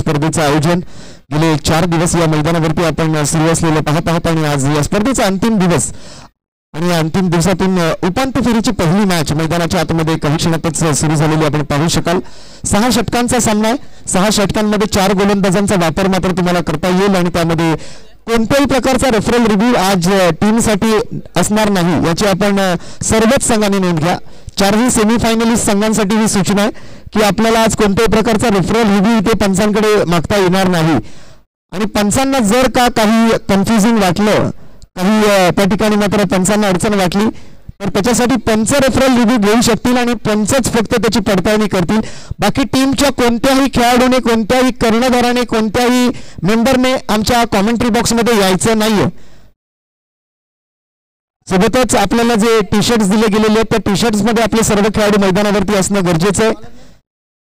स्पर्धेचं आयोजन गेले 4 दिवस या मैदानावरती आपण सुरू असलेलं पाहत आहोत आणि आज या स्पर्धेचा अंतिम दिवस आणि या अंतिम दिवसातून उपांत्य फेरीची पहिली मॅच मैदानाच्या आतमध्ये काही क्षणातच सुरू झालेली आपण पाहू शकाल. 6 षटकांचा सामना आहे. 6 षटकांमध्ये 4 गोलंदाजांचा वापर मात्र तुम्हाला करता येईल आणि त्यामध्ये कोणत्याही प्रकारचा रेफरल रिव्ह्यू आज टीमसाठी असणार नाही याची आपण सर्वच संघांनी नोंद घ्या. 4ही सेमीफायनलिस्ट संघांसाठी ही सूचना आहे की आपल्याला आज कोणत्याही प्रकारचा रेफरल रिव्ह्यू इथे पंचांकडे मागता येणार नाही आणि पंचांना जर का काही कन्फ्युजिंग वाटलं, काही त्या ठिकाणी मात्र पंचांना अडचण वाटली तर त्याच्यासाठी पंच रेफरल रिव्ह्यू घेऊ शकतील आणि पंचच फक्त त्याची पडताळणी करतील. बाकी टीमच्या कोणत्याही खेळाडूने, कोणत्याही कर्णधाराने, कोणत्याही मेंबरने आमच्या कॉमेंट्री बॉक्समध्ये यायचं नाहीये. सोबतच आपल्याला जे टी शर्ट्स दिले गेलेले आहेत त्या टी शर्ट्स मध्ये आपले सर्व खेळाडू मैदानावरती असणं गरजेचं आहे.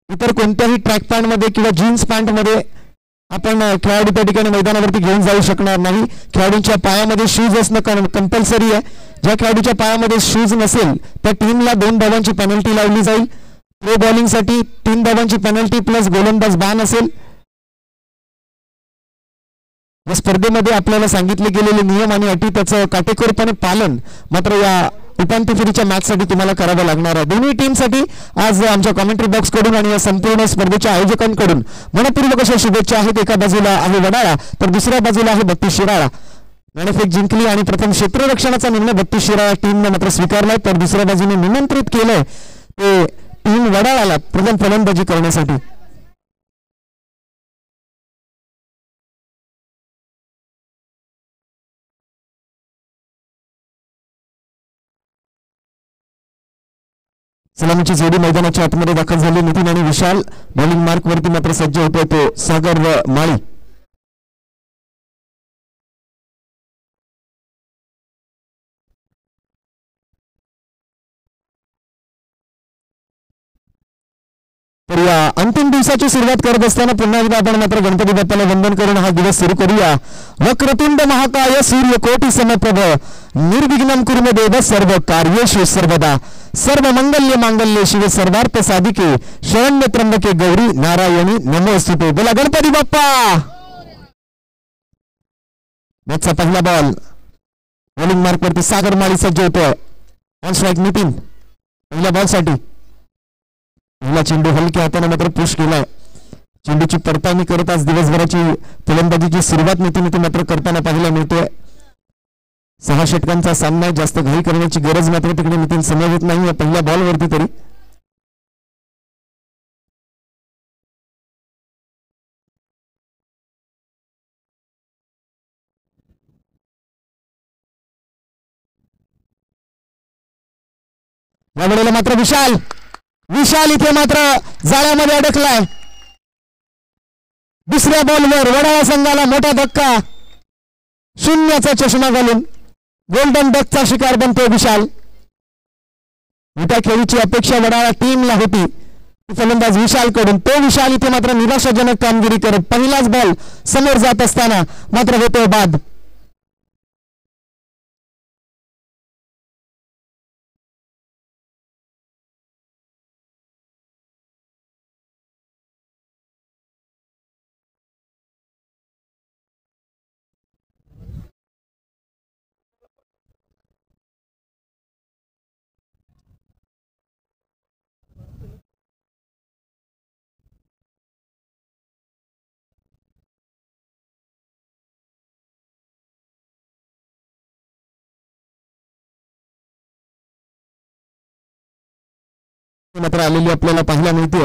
इतर कोणत्याही ट्रॅक पॅन्ट मध्ये किंवा जीन्स पॅन्ट मध्ये आपण खेळाडू त्या ठिकाणी मैदानावरती घेऊन जाऊ शकणार नाही. खेळाडूंच्या पायामध्ये शूज असणं कंपल्सरी आहे. ज्या खेळाडूच्या पायामध्ये शूज नसेल त्या टीमला 2 धावांची पेनल्टी लावली जाईल. प्रो बॉलिंगसाठी 3 धावांची पेनल्टी प्लस गोलंदाज बॅन असेल. या स्पर्धेमध्ये आपल्याला सांगितले गेलेले नियम आणि अटी त्याचं काटेकोरपणे पालन मात्र या उपांत्य फेरीच्या मॅचसाठी तुम्हाला करावं लागणार आहे. दोन्ही टीमसाठी आज आमच्या कॉमेंट्री बॉक्स कडून आणि या संपूर्ण स्पर्धेच्या आयोजकांकडून मनपूर्वक अशा शुभेच्छा आहेत. एका बाजूला आहे वडाळा तर दुसऱ्या बाजूला आहे 32 शिराळा. नाणेफेक जिंकली आणि प्रथम क्षेत्ररक्षणाचा निर्णय 32 शिराळा टीमने मात्र स्वीकारलाय तर दुसऱ्या बाजूने निमंत्रित केलंय ते टीम वडाळाला प्रथम फलंदाजी करण्यासाठी. सलामीची जोडी मैदानाच्या आतमध्ये दाखल झाली. नितीन आणि विशाल बॉलिंग मार्क वरती मात्र सज्ज होतोय तो सागर व माळी. तर या अंतिम दिवसाची सुरुवात करत असताना पुन्हा एकदा आपण मात्र गणपती बाप्पाला वंदन करून हा दिवस सुरू करूया. वक्रतुंड महाकाय सूर्यकोटी समप्रभ निर्विघ्नं कुरु देव सर्व कार्येषु सर्वदा सर्व मंगल्य मांगल्ये शिवे सर्वार्थ साधिके शरण्य त्र्यंबके गौरी नारायणी नमोस्तुते. बोला गणपती बाप्पा. मॅचचा पहिला बॉल बॉलिंग मार्क वरती सागर माळी सज्ज होतोय. ऑन स्ट्राईक नितीन पहिल्या बॉल साठी. पहिला चेंडू हलक्या हाताने मात्र पुश केलाय. चेंडूची पडताळणी करत आज दिवसभराची फलंदाजीची सुरुवात नितीन इथे मात्र करताना पाहायला मिळतोय. 6 षटकांचा सामना, जास्त घाई करण्याची गरज मात्र तिकडे नितीन समजत नाही या पहिल्या बॉलवरती तरी. या वेळेला मात्र विशाल इथे मात्र जाळ्यामध्ये अडकलाय. दुसऱ्या बॉलवर वडाळा संघाला मोठा धक्का. 0चा चष्मा घालून गोल्डन डकचा शिकार बनतो विशाल. मोठ्या खेळीची अपेक्षा वडाळा टीमला होती फलंदाज विशाल कडून. तो विशाल इथे मात्र निराशाजनक कामगिरी करत पहिलाच बॉल समोर जात असताना मात्र होतो बाद. मात्र आलेली आपल्याला पाहायला मिळते.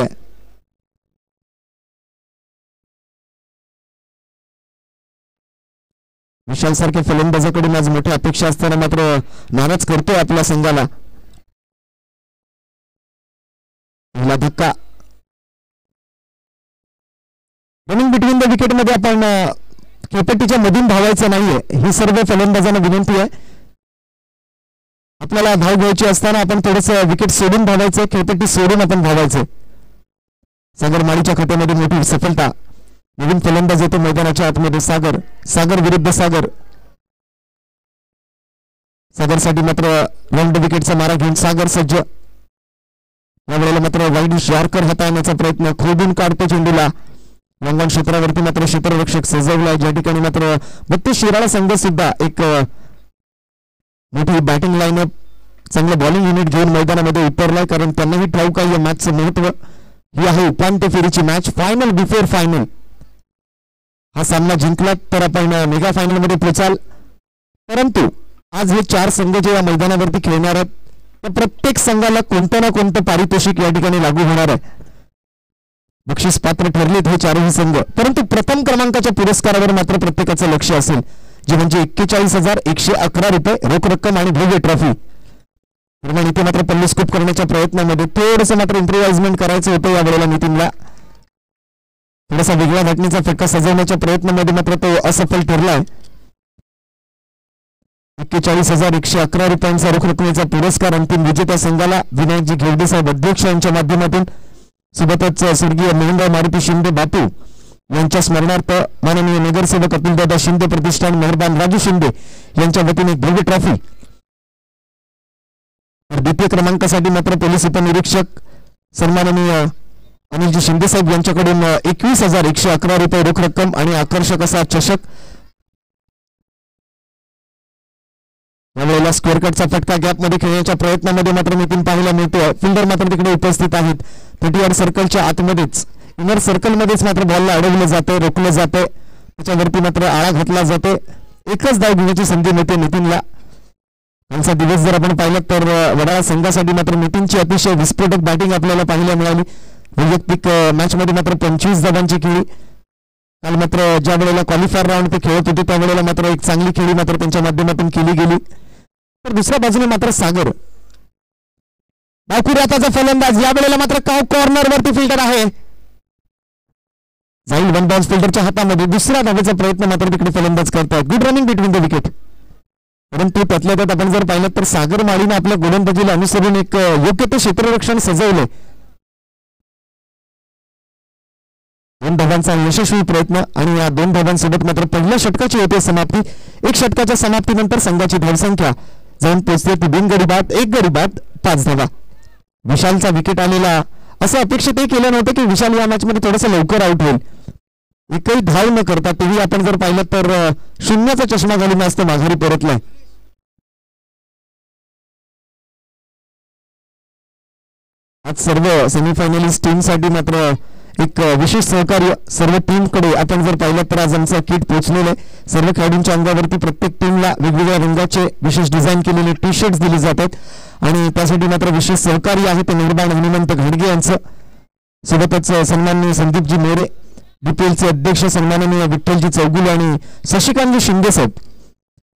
विशाल सारख्या फलंदाजाकडून आज मोठ्या अपेक्षा असताना मात्र नाराज करतोय आपल्या संघाला. पहिला धक्का. रनिंग बिटवीन द विकेट मध्ये आपण खेळपट्टीच्या मधून धावायचं नाहीये ही सर्व फलंदाजांना विनंती आहे. आपल्याला धाव घ्यायची असताना आपण थोडंसं विकेट सोडून धावायचं, खेळपट्टी सोडून आपण धावायचं. सागर माळीच्या खात्यामध्ये मोठी सफलता. नवीन फलंदाज येतो मैदानाच्या आतमध्ये सागर विरुद्ध सागर. सागरसाठी मात्र राऊंड विकेटचा मारा घेऊन सागर सज्ज. यावेळेला मात्र वाईड यॉर्कर हाताळण्याचा प्रयत्न, खोडून काढतो चेंडूला. रंगण क्षेत्रावरती मात्र क्षेत्ररक्षक सजवलाय, ज्या ठिकाणी मात्र 32 शिराळा संघ सुद्धा एक मोठी बॅटिंग लाईनअप, चांगलं बॉलिंग युनिट घेऊन मैदानामध्ये उतरलाय, कारण त्यांनाही ठाऊक आहे या मॅचचं महत्व. ही आहे उपांत्य फेरीची मॅच, फायनल बिफोर फायनल. हा सामना जिंकला तर आपण मेगा फायनल मध्ये पोहोचाल. परंतु आज हे 4 संघ जे या मैदानावरती खेळणार आहेत त्या प्रत्येक संघाला कोणतं ना कोणतं पारितोषिक या ठिकाणी लागू होणार आहे. बक्षीस पात्र ठरलेत हे 4ही संघ, परंतु प्रथम क्रमांकाच्या पुरस्कारावर मात्र प्रत्येकाचं लक्ष असेल, जे म्हणजे 41,111 रुपये रोख रक्कम आणि भव्य ट्रॉफी. दरम्यान इथे मात्र पल्ले स्कोप करण्याच्या प्रयत्नामध्ये थोडंसं मात्र इम्प्रोवाइजमेंट करायचं होतं यावेळेला नितीनला. थोडासा वेगळ्या घटनेचा फटका सजवण्याच्या प्रयत्नामध्ये मात्र तो असफल ठरलाय. 41,111 रुपयांचा रोख रकमेचा पुरस्कार अंतिम विजेत्या संघाला विनायकजी घेवडे साहेब अध्यक्ष यांच्या माध्यमातून, सोबतच स्वर्गीय मोहनराव मारुती शिंदे बापू यांच्या स्मरणार्थ माननीय नगरसेवक अतुलदादा शिंदे प्रतिष्ठान मेहरबान राजू शिंदे यांच्या वतीने भव्य ट्रॉफी. तर द्वितीय क्रमांकासाठी मात्र पोलीस उपनिरीक्षक सन्माननीय अनिलजी शिंदे साहेब यांच्याकडून 21,111 रुपये रोख रक्कम आणि आकर्षक असा चषक. यावेळेला स्क्वेअर कटचा फटका गॅपमध्ये खेळण्याच्या प्रयत्नामध्ये मात्र नितीन पाहायला मिळतोय. फिल्डर मात्र तिकडे उपस्थित आहेत. 30 सर्कलच्या आतमध्येच, इनर सर्कलमध्येच मात्र बॉलला अडवलं जातंय, रोखलं जातंय, त्याच्यावरती मात्र आळा घातला जातोय. एकच धाव घेण्याची संधी मिळते नितीनला. त्यांचा दिवस जर आपण पाहिलं तर वडाळा संघासाठी मात्र नितीनची अतिशय विस्फोटक बॅटिंग आपल्याला पाहायला मिळाली. वैयक्तिक मॅच मध्ये मात्र 25 धावांची खेळी. काल मात्र ज्या वेळेला क्वालिफायर राऊंड ते खेळत होते त्यावेळेला मात्र एक चांगली खेळी मात्र त्यांच्या माध्यमातून केली गेली. तर दुसऱ्या बाजूने मात्र सागर डावखुरी आताचा फलंदाज, या वेळेला मात्र कॉर्नर वरती फिल्डर आहे, जाईल वन बाउन्स फिल्डरच्या हातामध्ये. दुसऱ्या धावेचा प्रयत्न मात्र तिकडे फलंदाज करतात. Good running between the wicket. परंतु त्यातल्या त्यात आपण जर पाहिलं तर सागर माळीने आपल्या गोलंदाजीला अनुसरून एक योग्य ते क्षेत्ररक्षण सजवले. 2 धावांचा यशस्वी प्रयत्न आणि या 2 धावांसोबत मात्र पहिल्या षटकाची होते समाप्ती. 1 षटकाच्या समाप्तीनंतर संघाची धावसंख्या जाऊन पोहोचते ती 2 गडी बाद 1 गडी बाद 5 धावा. विशालचा विकेट आलेला, असं अपेक्षित केलं नव्हतं की विशाल या मॅच मध्ये थोडंसं लवकर आउट होईल. एकही धाव न करता तेही आपण जर पाहिलं तर 0चा चष्मा घालून असतो माघारी परतलाय. आज सर्व सेमीफायनलिस्ट टीमसाठी मात्र एक विशेष सहकार्य सर्व टीमकडे आपण जर पाहिलं तर आज आमचं किट पोहोचलेलं आहे. सर्व खेळाडूंच्या अंगावरती प्रत्येक टीमला वेगवेगळ्या रंगाचे विशेष डिझाईन केलेले टी शर्ट्स दिले जातात आणि त्यासाठी मात्र विशेष सहकार्य आहे ते निर्माण हनुमंत घाडगे यांचं. सोबतच सन्माननीय संदीपजी मोरे, बीपीएलचे अध्यक्ष सन्माननीय विठ्ठलजी चौगुले आणि शशिकांतजी शिंदे साहेब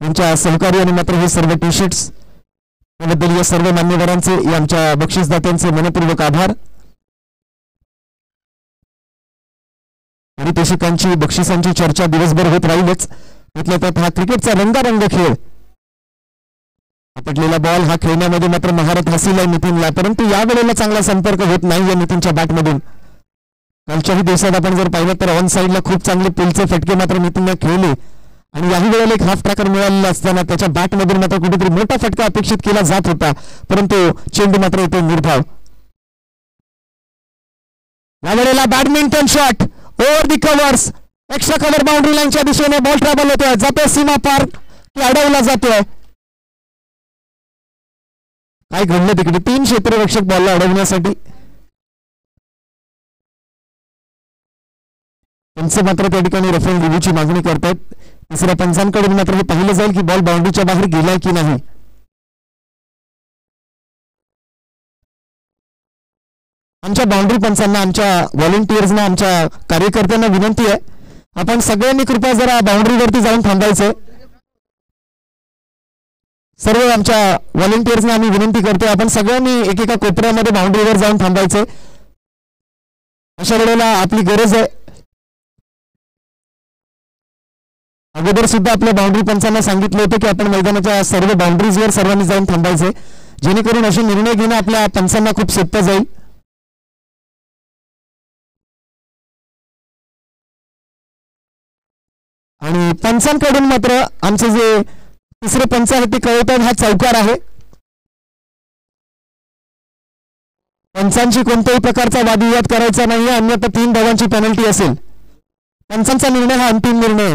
यांच्या सहकार्याने मात्र हे सर्व टी शर्ट्स. त्याबद्दल या सर्व मान्यवरांचे, या आमच्या बक्षीसदात्यांचे मनपूर्वक आभार. पारितोषिकांची बक्षिसांची चर्चा दिवसभर होत राहीलच. त्यातल्या त्यात हा क्रिकेटचा रंगारंग खेळ, आपटलेला बॉल हा खेळण्यामध्ये मात्र महारत हासिल आहे नितीनला, परंतु या वेळेला चांगला संपर्क होत नाही या नितीनच्या बॅटमधून. कालच्याही दिवसात आपण जर पाहिलं तर ऑन साईडला खूप चांगले पुलचे फटके मात्र नितीनने खेळले आणि याही वेळेला एक हाफ ट्रॅकर मिळालेला असताना त्याच्या बॅटमधून मात्र कुठेतरी मोठा फटका अपेक्षित केला जात होता, परंतु चेंडू मात्र येतो निर्धाव. या वेळेला बॅडमिंटन शॉट ओव्हर दी कव्हर्स, एक्स्ट्रा कव्हर बाउंड्री लाईनच्या दिशेने बॉल ट्रॅव्हल होतोय, जातोय सीमा पार, अडवला जातोय. काय घडलं तिकडे? 3 क्षेत्ररक्षक बॉलला अडवण्यासाठी, त्यांचं मात्र त्या ठिकाणी रेफरी रिव्ह्यूची मागणी करतायत. तिसऱ्या पंचांकडून मात्र हे पाहिलं जाईल की बॉल बाउंड्रीच्या बाहेर गेलाय की नाही. आमच्या बाउंड्री पंचांना, आमच्या व्हॉलंटियर्सना, आमच्या कार्यकर्त्यांना विनंती आहे, आपण सगळ्यांनी कृपया जरा बाउंड्रीवरती जाऊन थांबायचं. सर्व आमच्या व्हॉलंटियर्सना आम्ही विनंती करतोय, आपण सगळ्यांनी एकेका कोपऱ्यामध्ये बाउंड्रीवर जाऊन थांबायचं. अशा वेळेला आपली गरज आहे. अगोदर सुद्धा आपल्या बाउंड्री पंचांना सांगितलं होतं की आपण मैदानाच्या सर्व बाउंड्रीजवर सर्वांनी जाऊन थांबायचे, जेणेकरून असे निर्णय घेणं आपल्या पंचांना खूप सोपं जाईल. आणि पंचांकडून मात्र आमचे जे तिसरे पंच आहेत ते कळवतात हा चौकार आहे. पंचांची कोणत्याही प्रकारचा वादविवाद करायचा नाहीये, अन्यथा 3 धावांची पेनल्टी असेल. पंचांचा निर्णय हा अंतिम निर्णय.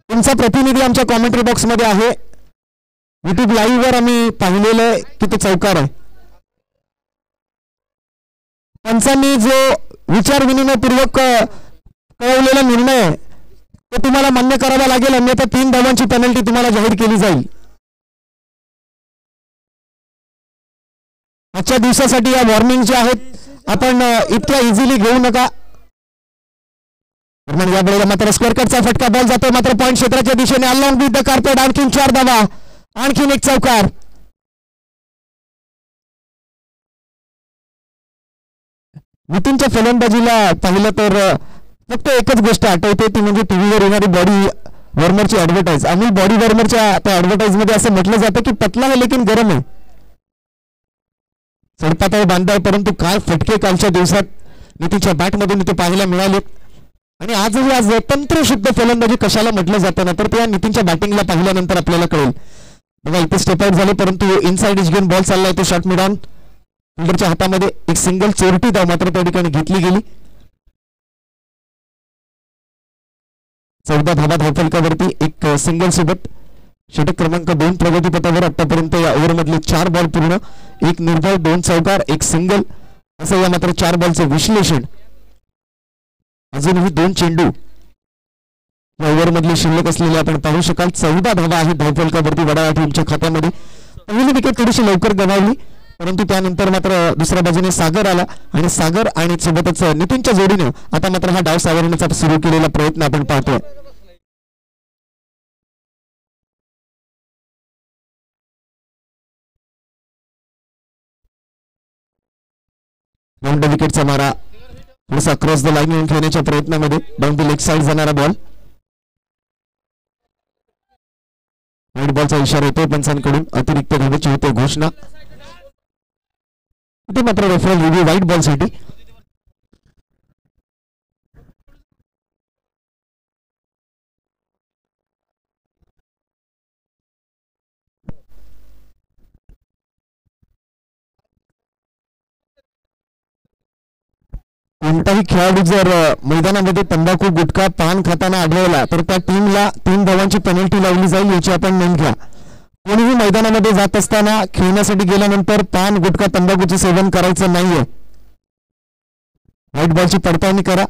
तुमचा प्रतिनिधी आमच्या कॉमेंट्री बॉक्स मध्ये आहे. युट्यूब लाईव्ह वर आम्ही पाहिलेलं आहे की तो चौकार आहे. पंचांनी जो विचार विनिमयपूर्वक कळवलेला निर्णय तो तुम्हाला मान्य करावा लागेल, अन्यथा 3 धावांची पेनल्टी तुम्हाला जाहीर केली जाईल. आजच्या दिवसासाठी या वॉर्निंग ज्या आहेत आपण इतक्या इझिली घेऊ नका. या वेळेला मात्र स्क्वेअर कटचा फटका बॉल जातो मात्र पॉईंट क्षेत्राच्या दिशेने अलॉंग विथ द कार्पेट. आणखीन 4 धावा, आणखीन एक चौकार. नितीनच्या फलंदाजीला पाहिलं तर फक्त एकच गोष्ट आठवते, ती म्हणजे टीव्हीवर येणारी बॉडी वॉर्मरची ऍडव्हर्टाईज. अमूल बॉडी वॉर्मरच्या त्या ऍडव्हर्टाईज मध्ये असं म्हटलं जातं की पतला है लेकिन गरम आहे. सडपातळ बांधाय, परंतु काय फटके कालच्या दिवसात नितीनच्या बॅटमधून इथे पाहायला मिळाले. आणि आजही आज तंत्रशुद्ध फलंदाजी कशाला म्हटलं जातं ना, तर त्या नितीनच्या बॅटिंगला पाहिल्यानंतर आपल्याला कळेल. बघा इथे स्टेप आउट झाले, परंतु इनसाइड इज घेऊन बॉल चालला आहे तो शॉट मिड ऑन. फिल्डरच्या हातामध्ये एक सिंगल चोरटी धाव मात्र त्या ठिकाणी घेतली गेली. 14 धावा धावफलकावरती एक सिंगल सोबत षटक क्रमांक 2 प्रगतीपथावर. आतापर्यंत या ओव्हरमधले 4 बॉल पूर्ण, एक निर्धाव, 2 चौकार, एक सिंगल, असं या मात्र 4 बॉलचं विश्लेषण. अजूनही 2 चेंडू या ओव्हरमधले शिल्लक असलेले आपण पाहू शकाल. 14 धावा आहेत धावफलकावरती वडाळा टीमच्या खात्यामध्ये. पहिली विकेट थोडीशी लवकर गमावली, परंतु त्यानंतर मात्र दुसऱ्या बाजूने सागर आला आणि सागर आणि सोबतच नितीनच्या जोडीने आता मात्र हा डाव सावरण्याचा सुरू केलेला प्रयत्न आपण पाहतोय. राऊंड विकेटचा मारा थोडासा क्रॉस द लाईन येऊन खेळण्याच्या प्रयत्नामध्ये डाऊन द लेग साइड जाणारा बॉल. वाईट बॉलचा इशारा येतोय पंचांकडून. अतिरिक्त धावेची होते घोषणा. इथे मात्र रेफरल रिव्ह्यू व्हाईट बॉल साठी. कोणताही खेळाडू जर मैदानामध्ये तंबाखू, गुटखा, पान खाताना आढळला तर त्या टीमला 3 धावांची पेनल्टी लावली जाईल, याची आपण नोंद घ्या. कोणीही मैदानामध्ये जात असताना खेळण्यासाठी गेल्यानंतर पान, गुटखा, तंबाखूचे सेवन करायचं नाहीये. व्हाईट बॉलची पडताळणी करा.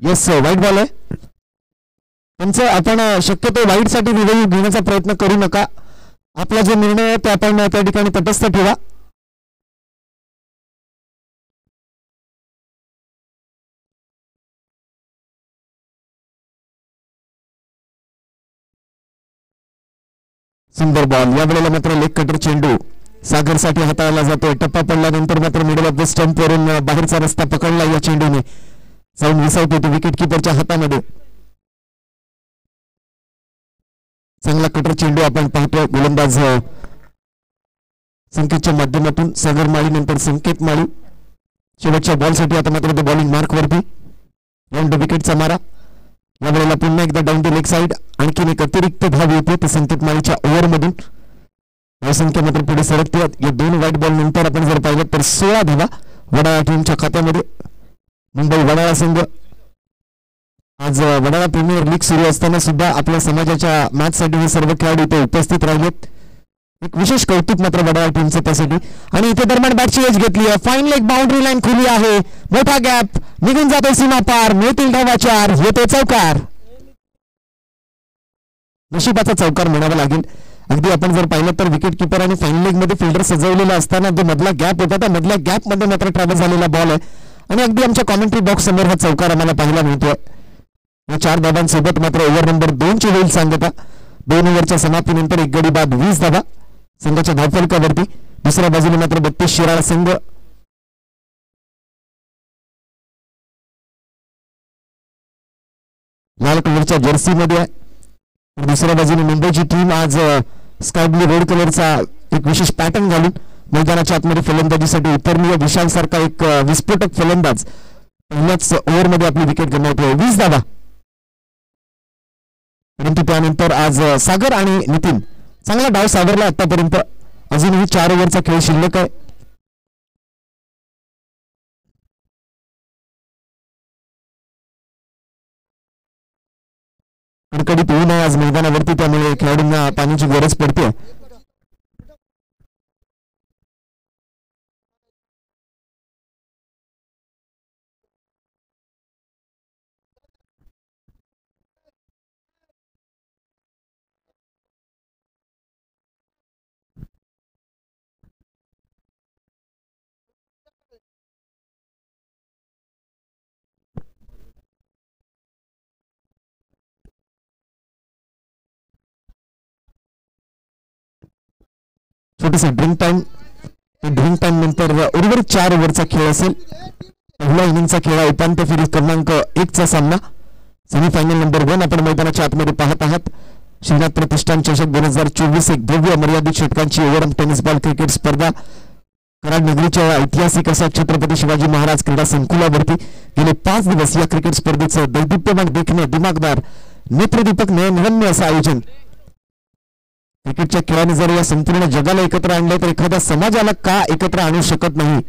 येस व्हाईट बॉल आहे. तुमचं आपण शक्यतो व्हाईट साठी रिव्ह्यू घेण्याचा प्रयत्न करू नका. आपला जो निर्णय आहे ते आपण त्या ठिकाणी तटस्थ ठेवा. सुंदर बॉल. या वेळेला मात्र लेग कटर चेंडू सागरसाठी हाताळला जातोय. टप्पा पडल्यानंतर मात्र मिडल ऑफ द स्टंप वरून बाहेरचा रस्ता पकडला या चेंडूने. जाऊन विसावतो तो विकेट किपरच्या हातामध्ये. चांगला कटर चेंडू आपण पाहतोय. गोलंदाज संकेतच्या माध्यमातून सागर माळी नंतर संकेत माळी. शेवटच्या बॉलसाठी आता मात्र बॉलिंग मार्क वरती. राऊंड विकेटचा मारा. या वेळेला पुन्हा एकदा डाऊन द लेग साइड. आणखीन एक अतिरिक्त धाव येते ते संकेत माळीच्या ओव्हरमधून. धावसंख्या मात्र पुढे सरकते. या 2 व्हाईट बॉल नंतर आपण जर पाहिलं तर 16 धावा वडाळा टीमच्या खात्यामध्ये. मुंबई वडाळा संघ आज वडाळा प्रीमियर लीग सुरू असताना सुद्धा आपल्या समाजाच्या मॅच साठी हे सर्व खेळाडू इथे उपस्थित राहिलेत. एक विशेष कौतुक मात्र वडाळा टीमचं त्यासाठी. आणि इथे दरम्यान बॅटची एज घेतली आहे. फाईन लेग बाउंड्री लाईन खुली आहे. मोठा गॅप निघून जातो सीमा पार. मिळतील धावा 4. येतो चौकार. नशिबाचा चौकार म्हणावा लागेल. अगदी आपण जर पाहिलं तर विकेट किपर आणि फाईन लेग मध्ये फिल्डर सजवलेला असताना जो मधला गॅप होता त्या मधल्या गॅप मध्ये मात्र ट्रॅव्हल झालेला बॉल आहे. आणि अगदी आमच्या कॉमेंट्री बॉक्स समोर हा चौकार आम्हाला पाहायला मिळतोय. या 4 धावांसोबत मात्र ओव्हर नंबर 2 ची होईल सांगता. 2 ओव्हरच्या समाप्तीनंतर 1 गडी बाद 20 धावा संघाच्या धावफलकावरती. दुसऱ्या बाजूने मात्र 32 शिराळा संघ लाल कलरच्या जर्सी मध्ये आहे. दुसऱ्या बाजूने मुंबईची टीम आज स्काय ब्लू रेड कलरचा एक विशेष पॅटर्न घालून मैदानाच्या आतमध्ये फलंदाजीसाठी उतरली आहे. विशाल सारखा एक विस्फोटक फलंदाज पहिल्याच ओव्हरमध्ये आपली विकेट गमावतोय. 20 धावा. परंतु त्यानंतर आज सागर आणि नितीन चांगला डाव सावरला आतापर्यंत. अजूनही 4 ओव्हरचा खेळ शिल्लक आहे. कडकडीत ऊन आहे आज मैदानावरती त्यामुळे खेळाडूंना पाण्याची गरज पडते. छोटस ड्रिंक टाइम नंतर उर्वरित 4 ओव्हरचा खेळ असेल. पहिल्या इनिंगचा खेळ उपांत्य फेरी क्रमांक 1 चा सामना सेमीफायनल नंबर 1 आपण मैदानाच्या आतमध्ये पाहत आहात. श्रीनाथ प्रतिष्ठान चषक 2024 एक भव्य मर्यादित षटकांची ओव्हरआर्म टेनिस बॉल क्रिकेट स्पर्धा कराड नगरीच्या ऐतिहासिक अशा छत्रपती शिवाजी महाराज क्रीडा संकुलावरती गेले 5 दिवस या क्रिकेट स्पर्धेचं दैदिप्यमान देखणे दिमागदार नेत्रदीपक नयनरम्य असं आयोजन. क्रिकेटच्या खेळाने जर या संपूर्ण जगाला एकत्र आणले तर एखाद्या समाजाला का एकत्र आणू शकत नाही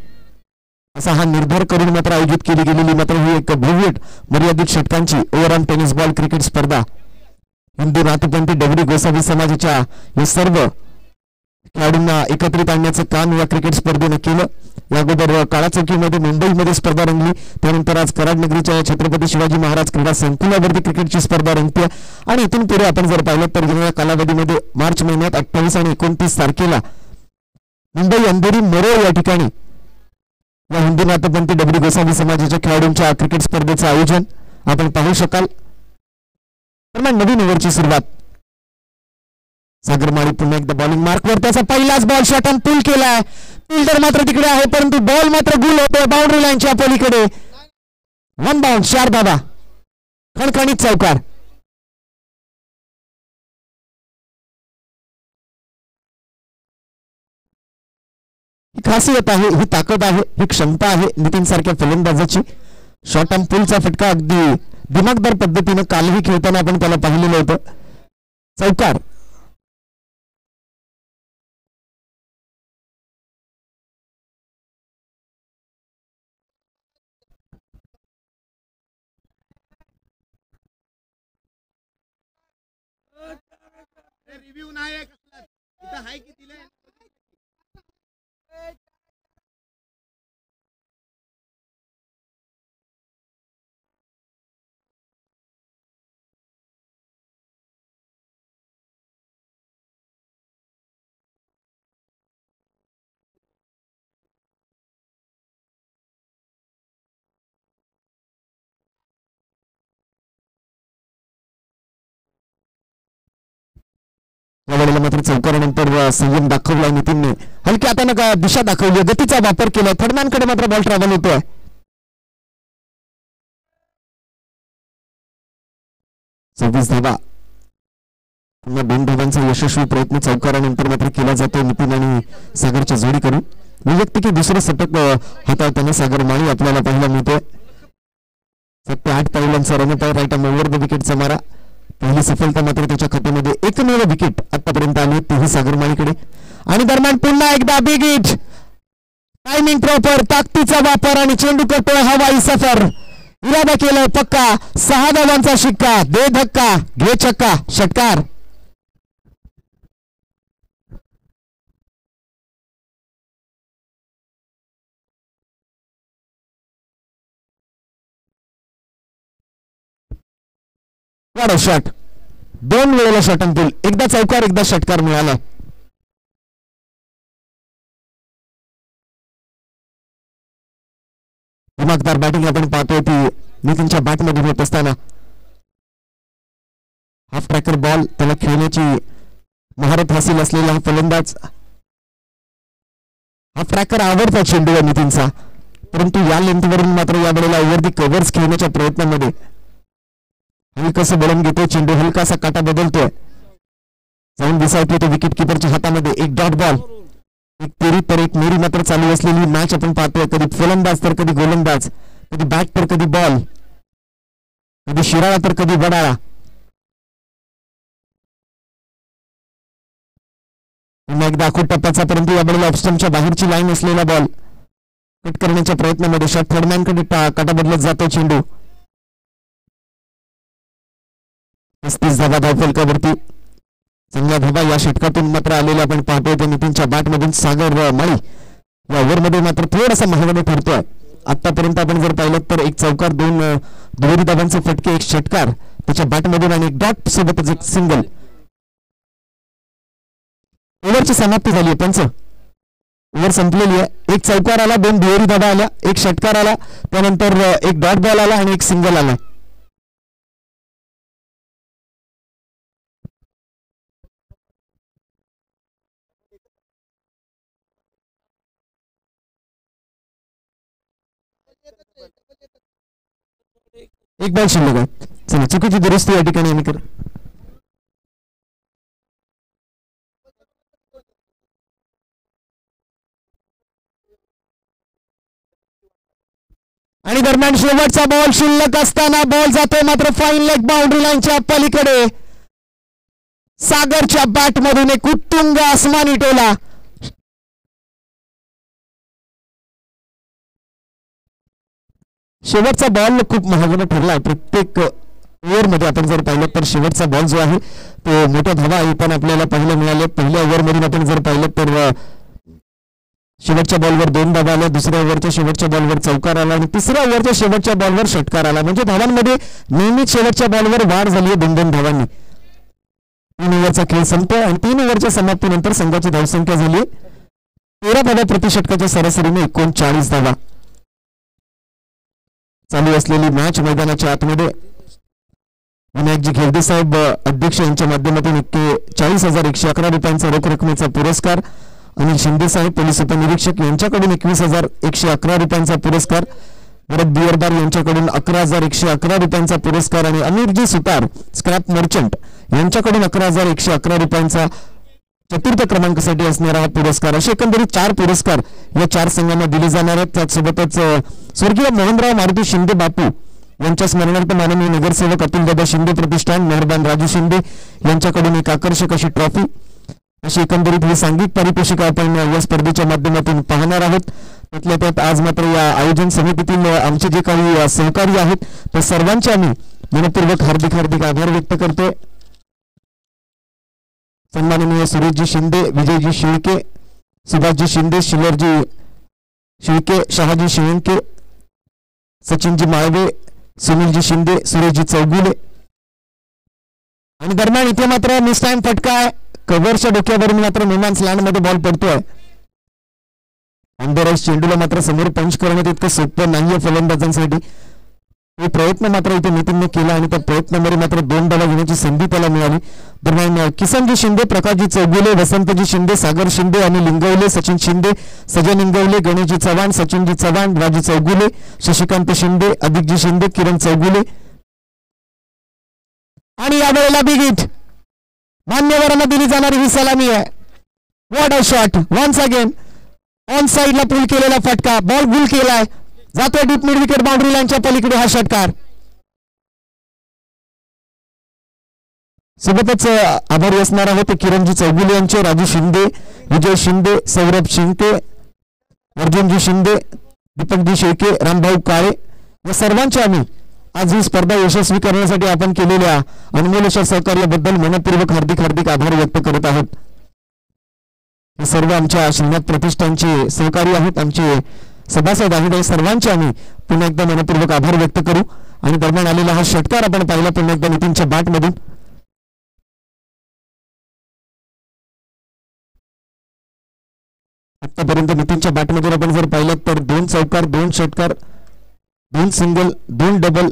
असा हा निर्धार करून मात्र आयोजित केली गेलेली मात्र ही एक भव्य मर्यादित षटकांची ओव्हरऑल टेनिस बॉल क्रिकेट स्पर्धा हिंदू नाथपंथी डबरी गोसावी समाजाच्या या सर्व खेळाडूंना एकत्रित आणण्याचं काम या क्रिकेट स्पर्धेने केलं. या अगोदर काळा चौकीमध्ये मुंबईमध्ये स्पर्धा रंगली. त्यानंतर आज कराड नगरीच्या छत्रपती शिवाजी महाराज क्रीडा संकुलावरती क्रिकेटची स्पर्धा रंगते. आणि इथून पुढे आपण जर पाहिलं तर या कालावधीमध्ये मार्च महिन्यात 28 आणि 29 तारखेला मुंबई अंधेरी मोरोळ या ठिकाणी या हिंदू नाथपंथी डबरी गोसावी समाजाच्या खेळाडूंच्या क्रिकेट स्पर्धेचं आयोजन आपण पाहू शकाल. दरम्यान नवीन ओव्हरची सुरुवात. सागर माळी पुन्हा एकदा बॉलिंग मार्कवर त्याचा पहिलाच बॉल शॉटन पुल केलाय. फिल्डर मात्र तिकडे आहे परंतु बॉल मात्र गुल होतोय बाउंड्री लाईनच्या पलीकडे. 1 बाउंड 4 धावा खणखणीत चौकार. ही खासियत आहे, ही ताकद आहे, ही क्षमता आहे नितीन सारख्या फलंदाजाची. शॉर्ट आर्म पुलचा फटका अगदी दिमागदार पद्धतीने कालही खेळताना आपण त्याला पाहिलेलं होतं. चौकार. रिव्ह्यू नाही आहे कसला इथं हाय की दिलंय. यावेळेला मात्र चौकारानंतर संयम दाखवला नितीनने. हलकी आता नका दिशा दाखवली, गतीचा वापर केला. थर्डमॅनकडे मात्र बॉल ट्रॅव्हल होतोय. सव्वीस धावा. पुन्हा 2 धावांचा यशस्वी प्रयत्न चौकारानंतर मात्र केला जातो नितीन आणि सागरच्या जोडीकडून. वैयक्तिक दुसरं षटक हाताळताना सागर माळी आपल्याला पाहायला मिळतोय. 7 ते 8 पाऊलांचा रन आहे. राईट आर्म ओव्हर द विकेटचा मारा. पहिली सफलता मात्र त्याच्या खात्यामध्ये एकमेव विकेट आतापर्यंत आली तेही सागर माळीकडे. आणि दरम्यान पुन्हा एकदा बिग हिट. टायमिंग प्रॉपर, ताकदीचा वापर आणि चेंडू करतोय हवाई सफर. इरादा केलाय पक्का. 6 धावांचा शिक्का. दे धक्का घे चक्का षटकार. वाढ शॉट, 2 वेळेला शॉट ऑन पूल, एकदा चौकार एकदा षटकार मिळाला. दिमागदार बॅटिंग आपण पाहतोय ती नितीनच्या बॅटमधून होत असताना. हाफ ट्रॅकर बॉल त्याला खेळण्याची महारत हासिल असलेला हा फलंदाज. हाफ ट्रॅकर आवडता चेंडू आहे नितीनचा, परंतु या लेंथवरून मात्र या वेळेला ओव्हर दी कव्हर्स खेळण्याच्या प्रयत्नामध्ये हलकसं बळून घेतोय चेंडू, हलकासा काटा बदलतोय, जाऊन दिसायतोय तो विकेट किपरच्या हातामध्ये. एक डॉट बॉल, एक तेरी तर एक मेरी मात्र चालू असलेली मॅच आपण पाहतोय. कधी फलंदाज तर कधी गोलंदाज, कधी बॅट तर कधी बॉल, कधी शिराळा तर कधी वडाळा. पुन्हा एकदा आखूड टप्प्याचा, परंतु या वेळेला ऑफस्टंपच्या बाहेरची लाईन असलेला बॉल कट करण्याच्या प्रयत्नामध्ये शॉट थर्डमॅनकडे काटा बदलत जातो चेंडू. 35 धावा धावफलकावरती. चांगल्या धावा या षटकातून मात्र आलेल्या आपण पाहतोय ते नितीनच्या बॅटमधून. सागर माळी या ओव्हरमध्ये मात्र थोडासा महागडे ठरतोय. आतापर्यंत आपण जर पाहिलं तर एक चौकार, 2 दुहेरी धावांचे फटके, एक षटकार त्याच्या बॅटमधून आणि एक डॉट सोबतच एक सिंगल. ओव्हरची समाप्ती झाली आहे, पंच ओव्हर संपलेली आहे. एक चौकार आला, 2 दुहेरी धावा आल्या, एक षटकार आला, त्यानंतर एक डॉट बॉल आला आणि एक सिंगल आला. एक बॉल शिल्लक आहे. चला चुकीची दुरुस्ती या ठिकाणी आम्ही करू. आणि दरम्यान शेवटचा बॉल शिल्लक असताना बॉल जातो मात्र फाईन लेग बाउंड्री लाईनच्या पलीकडे. सागरच्या बॅटमधून एक उत्तुंग आसमानी टोला. शेवटचा बॉल खूप महागडा ठरला. प्रत्येक ओव्हरमध्ये आपण जर पाहिलं तर शेवटचा बॉल जो आहे तो मोठ्या धावा येताना आपल्याला पाहायला मिळाले. पहिल्या ओव्हरमधून आपण जर पाहिलं तर शेवटच्या बॉलवर 2 धावा आल्या, दुसऱ्या ओव्हरच्या शेवटच्या बॉलवर चौकार आला आणि तिसऱ्या ओव्हरच्या शेवटच्या बॉलवर षटकार आला. म्हणजे धावांमध्ये नेहमीच शेवटच्या बॉलवर वाढ झाली आहे 2-2 धावांनी. 3 ओव्हरचा खेळ संपतोय आणि 3 ओव्हरच्या समाप्तीनंतर संघाची धावसंख्या झाली 13 धावा प्रति षटकाच्या सरासरीने 39 धावा. चालू असलेली मॅच मैदानाच्या आतमध्ये विनायकजी घेवडे साहेब अध्यक्ष यांच्या माध्यमातून 41,111 रुपयांचा रोख रकमेचा पुरस्कार. अनिल शिंदे साहेब पोलीस उपनिरीक्षक यांच्याकडून 21,111 रुपयांचा पुरस्कार. भरत बियरदार यांच्याकडून 11,111 रुपयांचा पुरस्कार आणि अमीरजी सुतार स्क्रॅप मर्चंट यांच्याकडून 11,111 रुपयांचा चतुर्थ क्रमांकासाठी असणारा हा पुरस्कार. असे एकंदरीत 4 पुरस्कार या 4 संघांना दिले जाणार आहेत. त्याचसोबतच स्वर्गीय मोहनराव मारुती शिंदे बापू यांच्या स्मरणार्थ माननीय नगरसेवक अतुलदादा शिंदे प्रतिष्ठान मेहरबान राजू शिंदे यांच्याकडून एक आकर्षक अशी ट्रॉफी. अशी एकंदरीत ही सांघिक पारितोषिक आपण या स्पर्धेच्या माध्यमातून पाहणार आहोत. त्यातल्या त्यात आज मात्र या आयोजन समितीतील आमचे जे काही सहकारी आहेत त्या सर्वांचे आम्ही मनपूर्वक हार्दिक आभार व्यक्त करतोय. सन्माननीय सुरेशजी शिंदे, विजयजी शिळके, सुभाषजी शिंदे, शिलरजी शिळके, शहाजी शिळके, सचिनजी माळवे, सुनीलजी शिंदे, सुरेशजी चौगुले. आणि दरम्यान इथे मात्र मिस टाइम फटका आहे. कव्हरच्या डोक्यावरून मात्र मेहमान्स लँड मध्ये बॉल पडतोय. ऑन चेंडूला मात्र समोर पंच करणं इतकं सोपं नाहीये फलंदाजांसाठी. हे प्रयत्न मात्र इथे नितीनने केला आणि त्या प्रयत्नामध्ये मात्र 2 धावा घेण्याची संधी त्याला मिळाली. दरम्यान किसनजी शिंदे, प्रकाशजी चौगुले, वसंतजी शिंदे, सागर शिंदे, अनिल इंगवले, सचिन शिंदे, सजन इंगवले, गणेशजी चव्हाण, सचिनजी चव्हाण, राजू चौगुले, शशिकांत शिंदे, अधिकजी शिंदे, किरण चौगुले. आणि यावेळेला बिग हिट मान्यवरांना दिली जाणारी ही सलामी आहे. What a shot once again. On साइडला पुल केलेला फटका, बॉल गुल केलाय, जातोय डीप मिड विकेट बाउंड्री लाईनच्या पलीकडे हा षटकार. सोबतच आभारी असणार आहोत किरणजी चौगुले यांचे, राजू शिंदे, विजय शिंदे, सौरभ शिंदे, अर्जुनजी शिंदे, दीपकजी शेळके, रामभाऊ काळे या सर्वांचे आम्ही आज ही स्पर्धा यशस्वी करण्यासाठी आपण केलेल्या अनमोल अशा सहकार्याबद्दल मनपूर्वक हार्दिक आभार व्यक्त करत आहोत. हे सर्व आमच्या श्रीनाथ प्रतिष्ठानचे सहकारी आहेत, आमचे सभासद आहेत. सर्वांचे आम्ही पुन्हा एकदा मनपूर्वक आभार व्यक्त करू आणि दरम्यान आलेला हा षटकार आपण पाहिला पुन्हा एकदा नितीनच्या बॅट मधून. आतापर्यंत नितीनच्या बॅटमधून आपण जर पाहिलं तर 2 चौकार 2 षटकार 2 सिंगल 2 डबल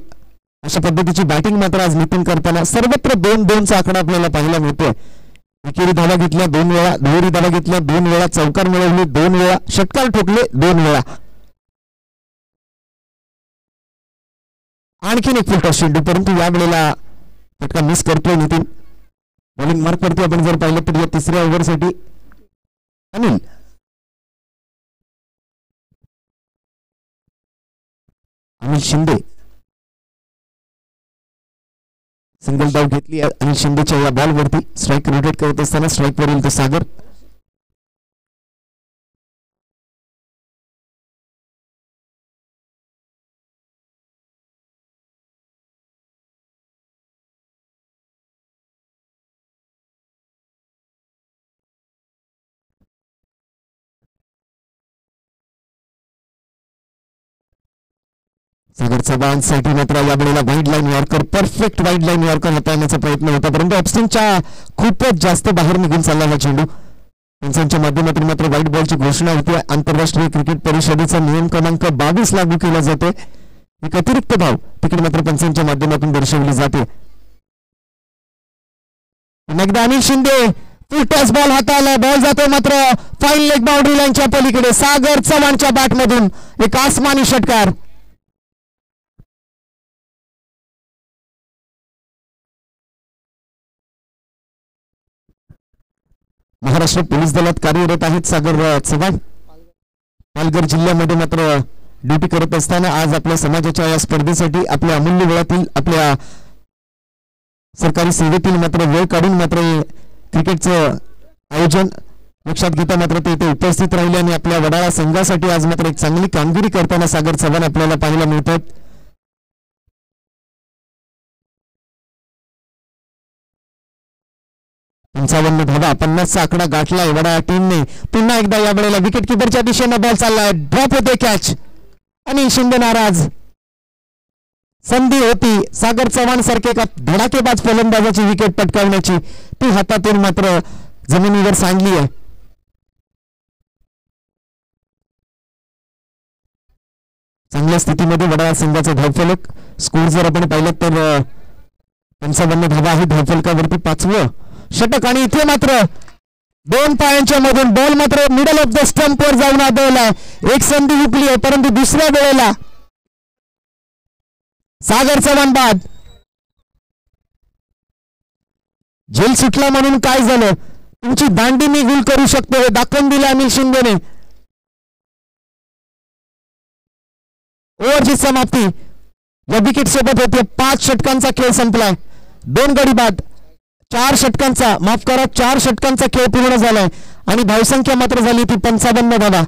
अशा पद्धतीची बॅटिंग मात्र आज नितीन करताना सर्वत्र 2-2चा आकडा आपल्याला पाहायला मिळतोय. एकेरी धावा घेतल्या 2 वेळा, दुहेरी धावा घेतल्या 2 वेळा, चौकार मिळवले 2 वेळा, षटकार ठोकले 2 वेळा. आणखीन एक फुलटॉस चेंडू परंतु या वेळेला फटका मिस करतोय नितीन. बॉलिंग मार्क करतोय आपण जर पाहिलं तर या तिसऱ्या ओव्हरसाठी अनिल. अनिल शिंदे सिंगल डाव घेतली अनिल शिंदेच्या या बॉलवरती. स्ट्राईक रोटेट करत असताना स्ट्राईकवर येईल तो सागर. सागर चव्हाणसाठी मात्र या वेळेला wide line yorker, perfect wide line yorker हाताळण्याचा प्रयत्न होता परंतु ऑप्शनच्या खूपच जास्त बाहेर निघून चालला हा चेंडू. पंचांच्या माध्यमातून मात्र व्हाईट बॉलची घोषणा होती. आंतरराष्ट्रीय क्रिकेट परिषदेचा नियम क्रमांक 22 लागू केला जातो. एक अतिरिक्त धाव तिकीट मात्र पंचांच्या माध्यमातून दर्शवली जाते. एकदा Anil Shinde full toss ball हाताळला, बॉल जातो मात्र फाईन लेग बाउंड्री लाईनच्या पलीकडे. सागर चव्हाणच्या बॅटमधून एक आसमानी षटकार. महाराष्ट्र पोलीस दलात कार्यरत आहेत सागर चव्हाण. पालघर जिल्ह्यामध्ये मात्र ड्युटी करत असताना आज आपल्या समाजाच्या या स्पर्धेसाठी आपल्या अमूल्य वेळातील आपल्या सरकारी सेवेतील मात्र वेळ काढून मात्र क्रिकेटचं आयोजन लक्षात घेता मात्र ते इथे उपस्थित राहिले आणि आपल्या वडाळा संघासाठी आज मात्र एक चांगली कामगिरी करताना सागर चव्हाण आपल्याला पाहायला मिळतात. 55 धावा 50चा आकडा गाठला वडाळा टीमने. पुन्हा एकदा या वेळेला विकेट किपरच्या दिशेने बॉल चाललाय, ड्रॉप होते कॅच आणि शिंदे नाराज. संधी होती सागर चव्हाण सारखे एका धडाकेबाज फलंदाजाची विकेट पटकावण्याची, ती हातातून मात्र जमिनीवर सांडली आहे. चांगल्या स्थितीमध्ये वडाळा संघाचा धावफलक. स्कोर जर आपण पाहिलं तर 55 धावा आहे धावफलकावरती. 5वं षटक आणि इथे मात्र 2 पायांच्या मधून बॉल मात्र मिडल ऑफ द स्टंपवर जाऊन आदळलाय. एक संधी हुकली आहे परंतु दुसऱ्या वेळेला सागर चव्हाण बाद. झेल सुटला म्हणून काय झालं, तुमची दांडी मी गुल करू शकतो हे दाखवून दिले अनिल शिंदेने. ओव्हरची समाप्ती या विकेट सोबत होते. 5 षटकांचा खेळ संपलाय. 2 गडी बाद. 4 षटकांचा माफ करा 4 षटकांचा खेळ पूर्ण झालाय आणि धावसंख्या मात्र झाली ती 55 धावा.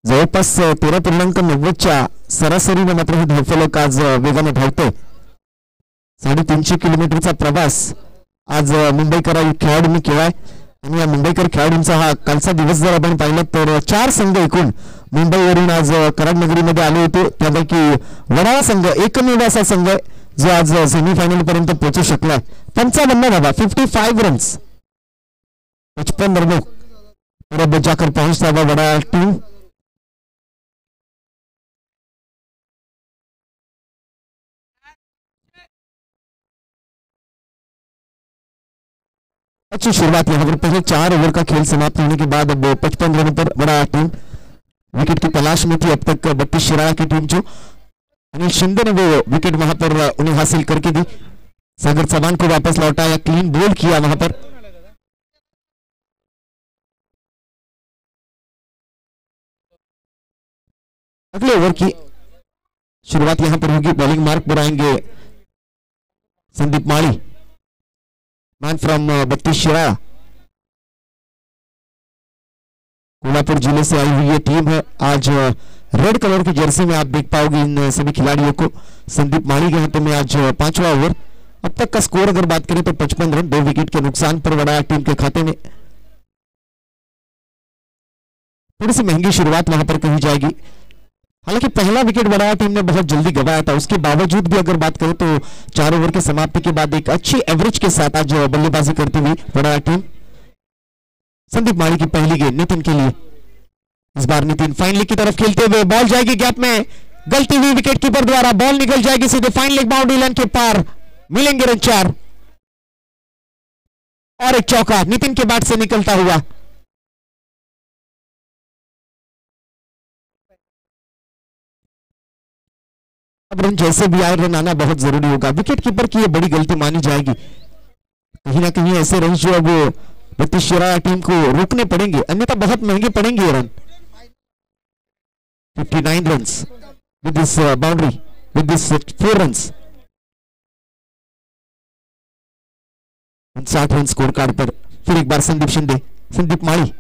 जवळपास 13.90च्या सरासरीने मात्र हे धावफलक आज वेगाने धावते. 350 किलोमीटरचा प्रवास आज मुंबईकर खेळाडूंनी केलाय आणि या मुंबईकर खेळाडूंचा हा कालचा दिवस जर आपण पाहिलं तर 4 संघ एकूण मुंबईवरून आज कराडनगरीमध्ये आले होते. त्यापैकी वडाळा संघ एकमेव असा संघ आहे जो आज सेमीफायनल पर्यंत पोहोचू शकलाय. 55 धावा 55 रन्स 55 रनों पर अब जाकर पहुंचता हुआ वडाळा टीम. अच्छी शुरुआत यहाँ पर पहले 4 ओवर का खेल समाप्त होने के बाद अब 55 रनों पर वडाळा टीम विकेट की तलाश में थी. अब तक 32 शिराड़ा की टीम जो अनिल शिंदे ने वो विकेट वहां पर उन्हें हासिल करके दी. सागर चव्हाण को वापस लौटाया, क्लीन बोल्ड किया वहां पर. अगले ओवर की शुरुआत यहां पर होगी. बॉलिंग मार्क पर आएंगे संदीप माली, मैन फ्रॉम 32 शिराड़ा. कोल्हापुर जिले से आई हुई ये टीम है. आज रेड कलर की जर्सी में आप देख पाओगे इन सभी खिलाड़ियों को. संदीप माली के हाथों में आज 5वां ओवर अब तक का स्कोर अगर बात करें तो 55 रन, 2 विकेट के नुकसान पर वडाया टीम के खाते में। थोड़ी सी महंगी शुरुआत वहां पर कही जाएगी। हालांकि पहला विकेट वडाया टीम ने बहुत जल्दी गंवाया था, उसके बावजूद भी अगर बात करें तो 4 ओवर की समाप्ति के बाद एक अच्छी एवरेज के साथ आज बल्लेबाजी करती हुई वडाया टीम। संदीप माड़ी की पहली गेंद नितिन के लिए। इस बार नितिन फाइनल की तरफ खेलते हुए, बॉल जाएगी गैप में, गलती हुई विकेट कीपर द्वारा, बॉल निकल जाएगी सीधे फाइन लेग बाउंड्री लाइन के पार, मिलेंगे रन 4 और एक चौका नितिन के बैट से निकलता हुआ। अब रन जैसे भी आए, रन आना बहुत जरूरी होगा। विकेट कीपर की यह बड़ी गलती मानी जाएगी। कहीं ना कहीं ऐसे रन जो अब ब्रिटिश शिराया टीम को रोकने पड़ेंगे, अन्यथा बहुत महंगे पड़ेंगे ये run. 59 runs with this boundary, with this 4 runs. 60 run score card पर। फिर एक बार संदीप माड़ी,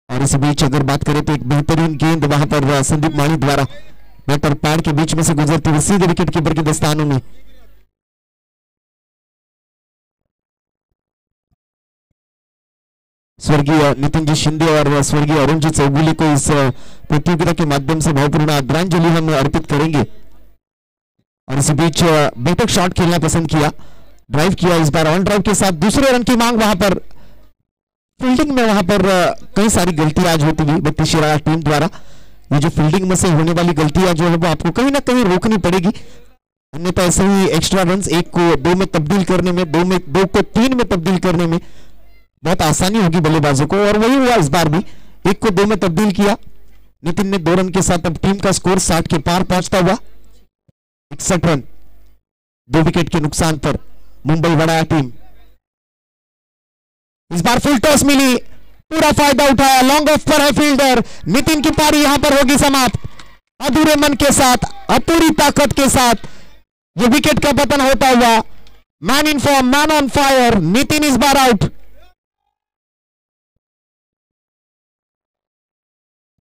और इसी बीच अगर बात करें तो एक बेहतरीन गेंद वहां पर संदीप माड़ी द्वारा बैट और पैड के बीच में से गुजरती हुई सीधे विकेट कीपर के दस्तानों में। स्वर्गीय नितिन जी शिंदे और स्वर्गीय अरुण जी चौगुले को इस प्रतियोगिता के माध्यम से भावपूर्ण आदरांजलि हम अर्पित करेंगे। और इसी बीच बेहतर शॉट खेलना पसंद किया, ड्राइव किया, इस बार ऑन ड्राइव के साथ दूसरे रन की मांग। वहां पर फील्डिंग में वहां पर कई सारी गलतियां आज होती हुई ब्रिटिश शिराया टीम द्वारा। ये जो फील्डिंग में से होने वाली गलतियां जो है वो आपको कहीं ना कहीं रोकनी पड़ेगी, अन्यथा ऐसे ही एक्स्ट्रा रन्स 1 को 2 में तब्दील करने में, 2 को 3 में तब्दील करने में बहुत आसानी होगी बल्लेबाजों को। और वही हुआ इस बार भी, 1 को 2 में तब्दील किया नितिन ने 2 रन के साथ। अब टीम का स्कोर 60 के पार पहुंचता हुआ। 61 रन 2 विकेट के नुकसान पर मुंबई वडाया टीम। इस बार फुल टॉस मिली, पूरा फायदा उठाया, लॉन्ग ऑफ पर है फील्डर, नितिन की पारी यहां पर होगी समाप्त। अधूरे मन के साथ, अपूरी ताकत के साथ ये विकेट का पतन होता हुआ। Man in form, man on fire, Nitin इस बार आउट।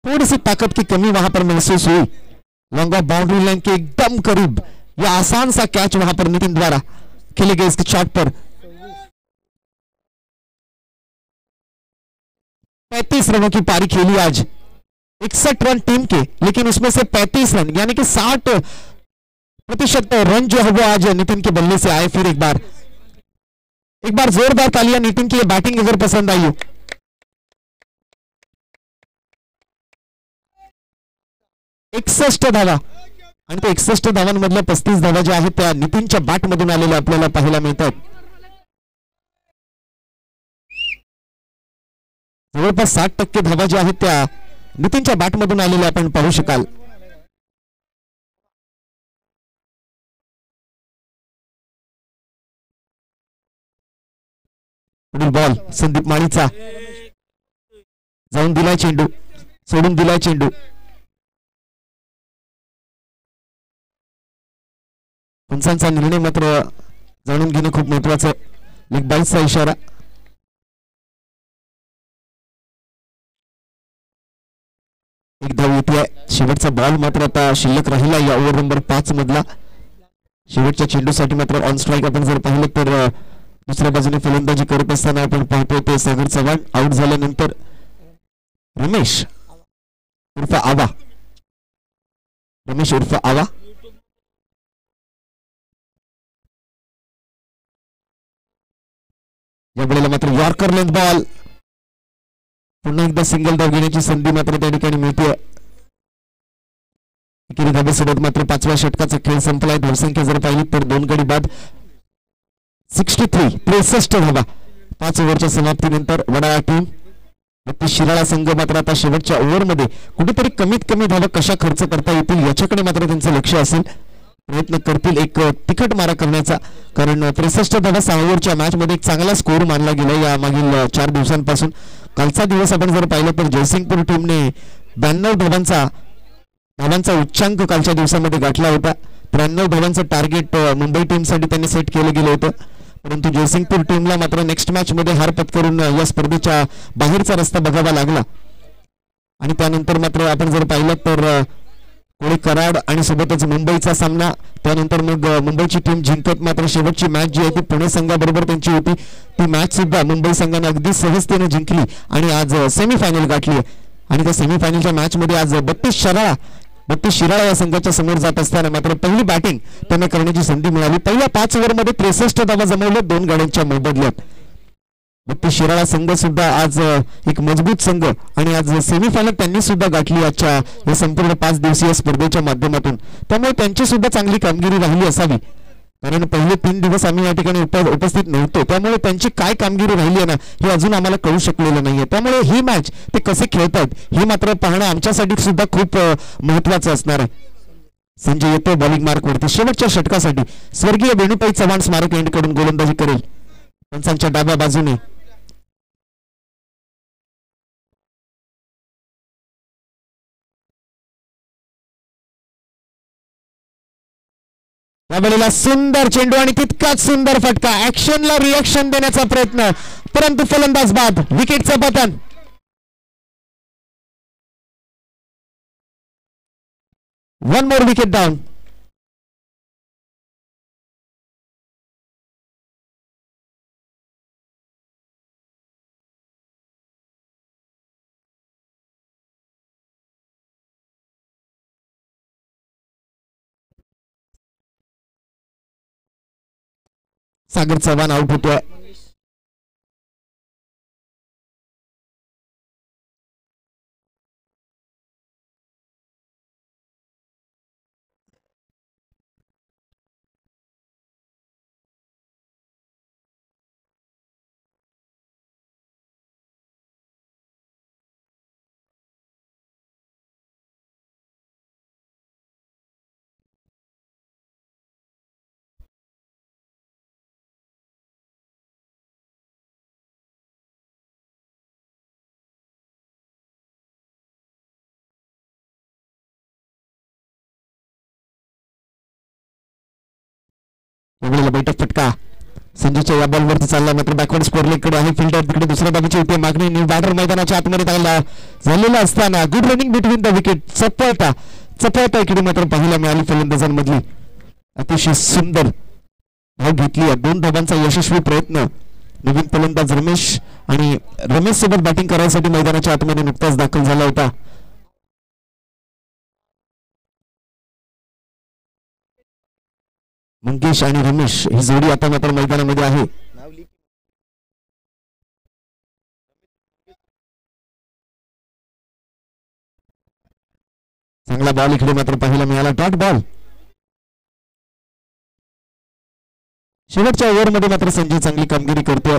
थोड़ी सी ताकत की कमी वहां पर महसूस हुई, लॉन्ग ऑफ बाउंड्री लाइन के एकदम करीब यह आसान सा कैच वहां पर नितिन द्वारा खेले गए इसके शॉट पर। 35 रनों की पारी खेली आज, 61 रन टीम के, लेकिन उसमें से 35 रन यानी कि 60% रन जो है वो आज नितिन के बल्ले से आए। फिर एक बार जोरदार तालियां नितिन की बैटिंग अगर पसंद आई हो। 61 धावा, आणि ते 61 धावांमधल्या 35 धावा ज्या आहेत त्या नितिनच्या बॅट मधून आलेल्या आपल्याला पाहायला मिळतात। जवळपास 60% धावा ज्या आहेत त्या नितिनच्या बॅट मधून आलेल्या आपण पाहू शकाल। पुढील बॉल संदीप माळीचा, जाऊन दिलाय चेंडू, सोडून दिलाय चेंडू। पंचांचा निर्णय मात्र जाणून घेणं खूप महत्वाचं। लेग बाईसचा इशारा। एक धाव येते, शेवटचा बॉल मात्र आता शिल्लक राहिला या ओव्हर नंबर 5 मधला। शेवटच्या चेंडूसाठी मात्र ऑन स्ट्राईक आपण जर पाहिलं तर दुसऱ्या बाजूने फलंदाजी करत असताना आपण पाहतोय ते सागर चव्हाण आउट झाल्यानंतर रमेश उर्फ आवा, या वेळेला मात्र यॉर्कर लेंथ बॉल, पुन्हा एकदा सिंगल धाव घेण्याची संधी मात्र त्या ठिकाणी मिळते। एकेरी धाबेसोबत मात्र 5व्या षटकाचा खेळ संपलाय। धावसंख्या जर पाहिली तर 2 गडी बाद 63 धावा 5 ओव्हरच्या समाप्तीनंतर वडाळा टीम ब्रिटिश शिराळा संघ मात्र आता शेवटच्या ओव्हरमध्ये कुठेतरी कमीत कमी धावा कशा खर्च करता येतील याच्याकडे मात्र त्यांचं लक्ष असेल, प्रयत्न करतील एक तिखट मारा करण्याचा। कारण 63 धावा 6 ओव्हरच्या मॅच मध्ये एक चांगला स्कोर मानला गेला या मागील 4 दिवसांपासून। कालचा दिवस आपण जर पाहिलं तर जयसिंगपूर टीमने 92 धावांचा उच्चांक कालच्या दिवसामध्ये गाठला होता। 93 धावांचं टार्गेट मुंबई टीमसाठी त्यांनी सेट केलं गेलं होतं, परंतु जयसिंगपूर टीमला मात्र नेक्स्ट मॅच मध्ये हार पत्करून या स्पर्धेच्या बाहेरचा रस्ता बघावा लागला। आणि त्यानंतर मात्र आपण जर पाहिलं तर कोळी कराड आणि सोबतच मुंबईचा सामना, त्यानंतर मग मुंबईची टीम जिंकत मात्र शेवटची मॅच जी आहे ती पुणे संघाबरोबर त्यांची होती, ती मॅच सुद्धा मुंबई संघाने अगदी सहजतेने जिंकली आणि आज सेमीफायनल गाठली. आणि त्या सेमीफायनलच्या मॅच मध्ये आज 32 शिराळा या संघाच्या समोर जात असताना मात्र पहिली बॅटिंग त्यांना करण्याची संधी मिळाली. पहिल्या 5 ओव्हरमध्ये 63 धावा जमवल्या 2 गाड्यांच्या मोबदल्यात. 32 शिराळा संघ सुद्धा आज एक मजबूत संघ आणि आज सेमीफायनल त्यांनी सुद्धा गाठली आजच्या या संपूर्ण 5 दिवसीय स्पर्धेच्या माध्यमातून. त्यामुळे त्यांची सुद्धा चांगली कामगिरी राहिली असावी, कारण पहिले 3 दिवस आम्ही या ठिकाणी उपस्थित नव्हतो, त्यामुळे त्यांची काय कामगिरी राहिली आहे ना हे अजून आम्हाला कळू शकलेलं नाहीये. त्यामुळे ही मॅच ते कसे खेळतात हे मात्र पाहणं आमच्यासाठी सुद्धा खूप महत्वाचं असणार आहे. संजय येतो बॉलिंग मार्क वरती शेवटच्या षटकासाठी. स्वर्गीय वेणुताई चव्हाण स्मारक एंड कडून गोलंदाजी करेल पंचांच्या डाव्या बाजूने. त्यावेळेला सुंदर चेंडू आणि तितकाच सुंदर फटका, ऍक्शनला रिएक्शन देण्याचा प्रयत्न, परंतु फलंदाज बाद, विकेटचं पतन. One more wicket down. Sagar Chavan out होतोय. बैठक फटका संजयच्या या बॉलवरती चालला, मात्र बॅकवर्ड स्कोर लेगकडे आहे फिल्डर, तिकडे दुसऱ्या धावेची होती मागणी. न्यू बॅटर मैदानाच्या आतमध्ये झालेला असताना good running between the wicket. चपळता इकडे मात्र पाहायला मिळाली फलंदाजांमधली. अतिशय सुंदर धाव घेतली, 2 धावांचा यशस्वी प्रयत्न. नवीन फलंदाज रमेश सोबत बॅटिंग करायसाठी मैदानाच्या आतमध्ये नुकताच दाखल झाला होता. मंगेश आणि रमेश ही जोडी आता मात्र मैदानामध्ये आहे. चांगला बॉल इकडे मात्र पाहायला मिळाला, डॉट बॉल. शेवटच्या ओव्हरमध्ये मात्र संजय चांगली कामगिरी करतोय.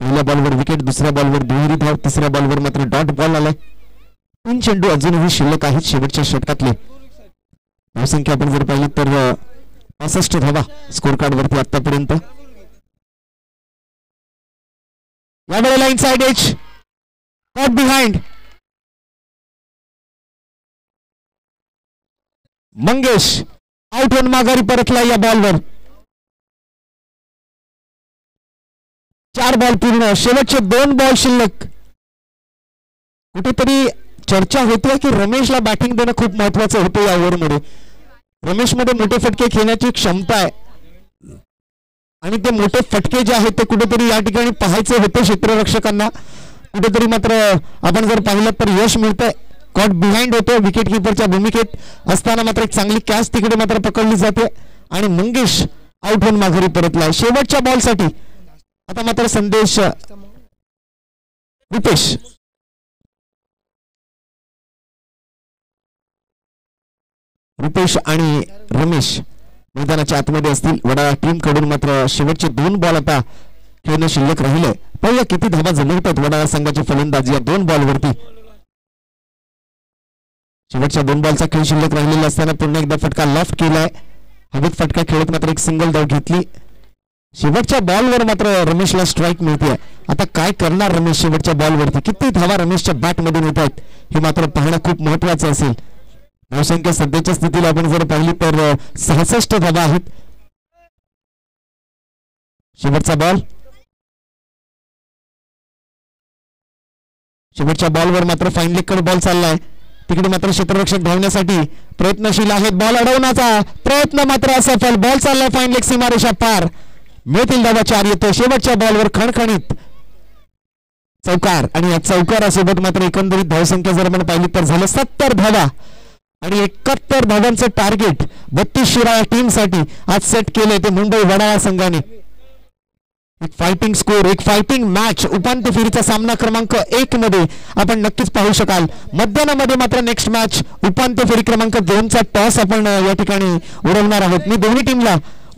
पहिल्या बॉलवर विकेट, दुसऱ्या बॉलवर दुहेरी धाव, तिसऱ्या बॉलवर मात्र डॉट बॉल आलाय. 3 चेंडू अजूनही शिल्लक आहेत शेवटच्या षटकातले. धावसंख्या आपण जर पाहिली तर 65 धावा स्कोर कार्ड वरती आतापर्यंत. यावेळेला inside edge, caught behind. Mangesh out होऊन माघारी परतला या बॉलवर. 4 बॉल पूर्ण, शेवटचे 2 बॉल शिल्लक. कुठेतरी चर्चा होते की रमेशला बॅटिंग देणं खूप महत्वाचं होतं या ओव्हरमध्ये. रमेश मध्ये मोठे फटके खेळण्याची क्षमता आहे आणि ते मोठे फटके जे आहेत ते कुठेतरी या ठिकाणी पाहायचे होते क्षेत्ररक्षकांना. कुठेतरी मात्र आपण जर पाहिलं तर यश मिळतंय. कॉट बिहाइंड होतो विकेट किपरच्या भूमिकेत असताना मात्र एक चांगली कॅच तिकडे मात्र पकडली जाते आणि मंगेश आउट होऊन माघारी परतलाय शेवटच्या बॉलसाठी. आता मात्र संदेश रुपेश आणि रमेश मैदानाच्या आतमध्ये असतील. वडाळा टीम कडून मात्र शेवटचे 2 बॉल आता खेळणं शिल्लक राहिले. पाहूया किती धावा जमवतात वडाळा संघाचे फलंदाज या 2 बॉलवरती. शेवटच्या 2 बॉलचा खेळ शिल्लक राहिलेला असताना पुन्हा एकदा फटका लेफ्ट केलाय. हवेत फटका खेळत मात्र एक सिंगल धाव घेतली. शेवटच्या बॉलवर मात्र रमेशला स्ट्राईक मिळते. आता काय करणार रमेश शेवटच्या बॉलवरती? किती धावा रमेशच्या बॅट मधून येत आहेत हे मात्र पाहणं खूप महत्वाचं असेल. धावसंख्या सध्याच्या स्थितीला आपण जर पाहिली तर 66 धावा आहेत. शेवटचा बॉल, शेवटच्या बॉलवर मात्र फाईन लेगकडे बॉल चाललाय. तिकडे मात्र क्षेत्ररक्षक धावण्यासाठी प्रयत्नशील आहेत. बॉल अडवण्याचा प्रयत्न मात्र असफल. बॉल चाललाय फाईन लेग सीमारेषा पार. मिळतील धावा 4 येतो. शेवटच्या बॉलवर खणखणीत चौकार आणि या चौकारासोबत मात्र एकंदरीत धावसंख्या जर आपण पाहिली तर झालं 70 धावा आणि 71 धावांचं टार्गेट 32 शिराळा टीमसाठी आज सेट केले ते मुंबई वडाळा संघाने. एक फायटिंग स्कोर, एक फायटिंग मॅच उपांत्य फेरीचा सामना क्रमांक 1 मध्ये आपण नक्कीच पाहू शकाल. मध्यानामध्ये मात्र नेक्स्ट मॅच उपांत्य फेरी क्रमांक 2 चा टॉस आपण या ठिकाणी उडवणार आहोत. मी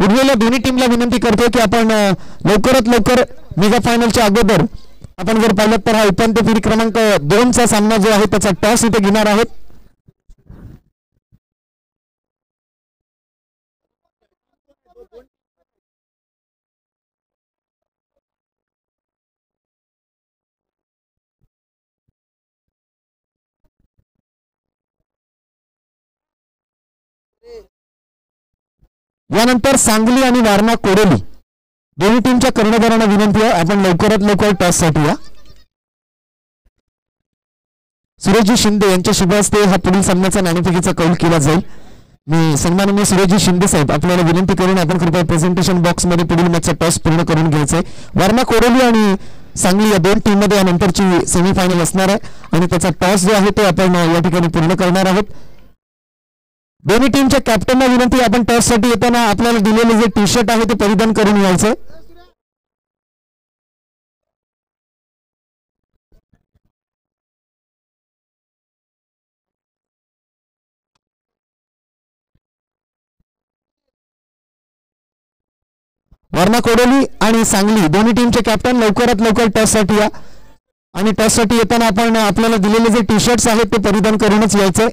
उडलेल्या दोन्ही टीमला विनंती करतो की आपण लवकरात लवकर मेगा फायनलच्या अगोदर आपण जर पाहिलं तर हा उपांत्य फेरी क्रमांक 2 चा सामना जो आहे त्याचा टॉस इथे घेणार आहोत. यानंतर सांगली आणि वारणा कोरेली दोन्ही टीमच्या कर्णधारांना विनंती आहे आपण लवकरात लवकर टॉस साठी या. सुरेशजी शिंदे यांच्या शुभ हस्ते हा पुढील सामन्याचा नाणेफेकीचा कौल केला जाईल. मी सन्माननीय सुरेशजी शिंदे साहेब आपल्याला विनंती करून आपण कृपया प्रेझेंटेशन बॉक्स मध्ये पुढील मॅचचा टॉस पूर्ण करून घ्यायचंय. वारणा कोरेली आणि सांगली या दोन टीम मध्ये यानंतरची सेमीफायनल असणार आहे आणि त्याचा टॉस जो आहे तो आपण या ठिकाणी पूर्ण करणार आहोत. दोन्ही टीमच्या कॅप्टनना विनंती आपण टॉस साठी येताना आपल्याला दिलेले जे टी शर्ट आहे ते परिधान करून यायचं. वारणा कोडोली आणि सांगली दोन्ही टीमचे कॅप्टन लवकरात लवकर टॉस साठी या आणि टॉस साठी येताना आपण आपल्याला दिलेले जे टी शर्ट्स आहेत ते परिधान करूनच यायचंय.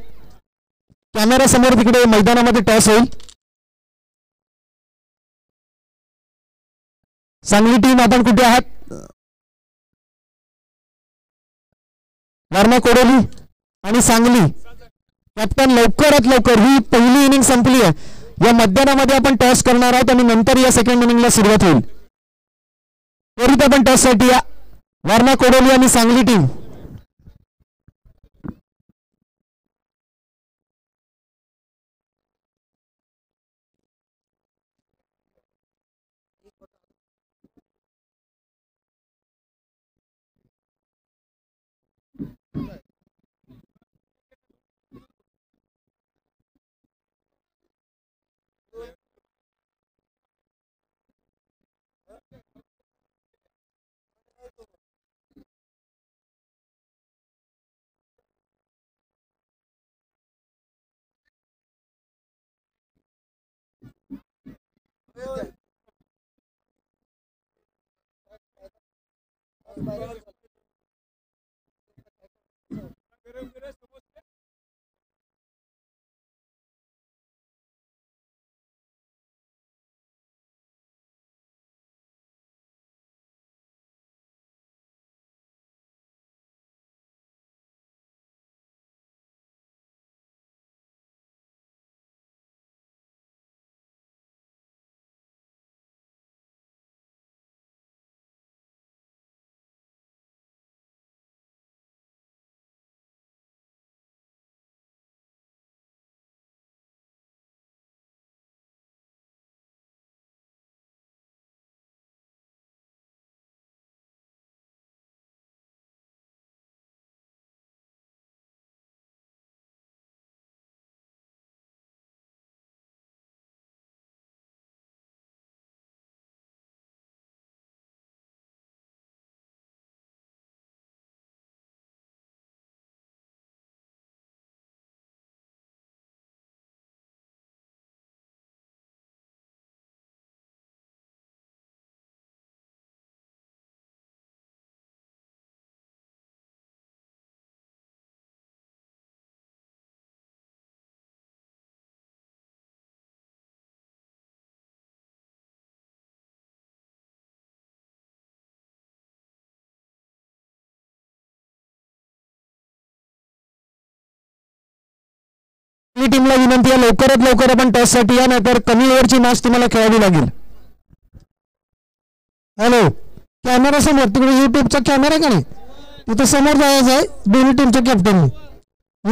कॅमेरा समोर तिकडे मैदानामध्ये टॉस होईल. सांगली टीम आपण कुठे आहात? वारणा कोडोली आणि सांगली कॅप्टन लवकरात लवकर. ही पहिली इनिंग संपली आहे. या मैदानामध्ये आपण टॉस करणार आहोत आणि नंतर या सेकंड इनिंगला सुरुवात होईल. त्वरित आपण टॉस साठी या. वारणा कोडोली आणि सांगली टीम टीमला विनंती आहे लवकरात लवकर आपण टॉस साठी या नाहीतर कमी ओव्हरची मॅच तुम्हाला खेळावी लागेल. हॅलो कॅमेरा समोर तिकडे युट्यूबचा कॅमेरा का नाही तिथे समोर जायचं आहे दोन्ही टीमच्या कॅप्टननी.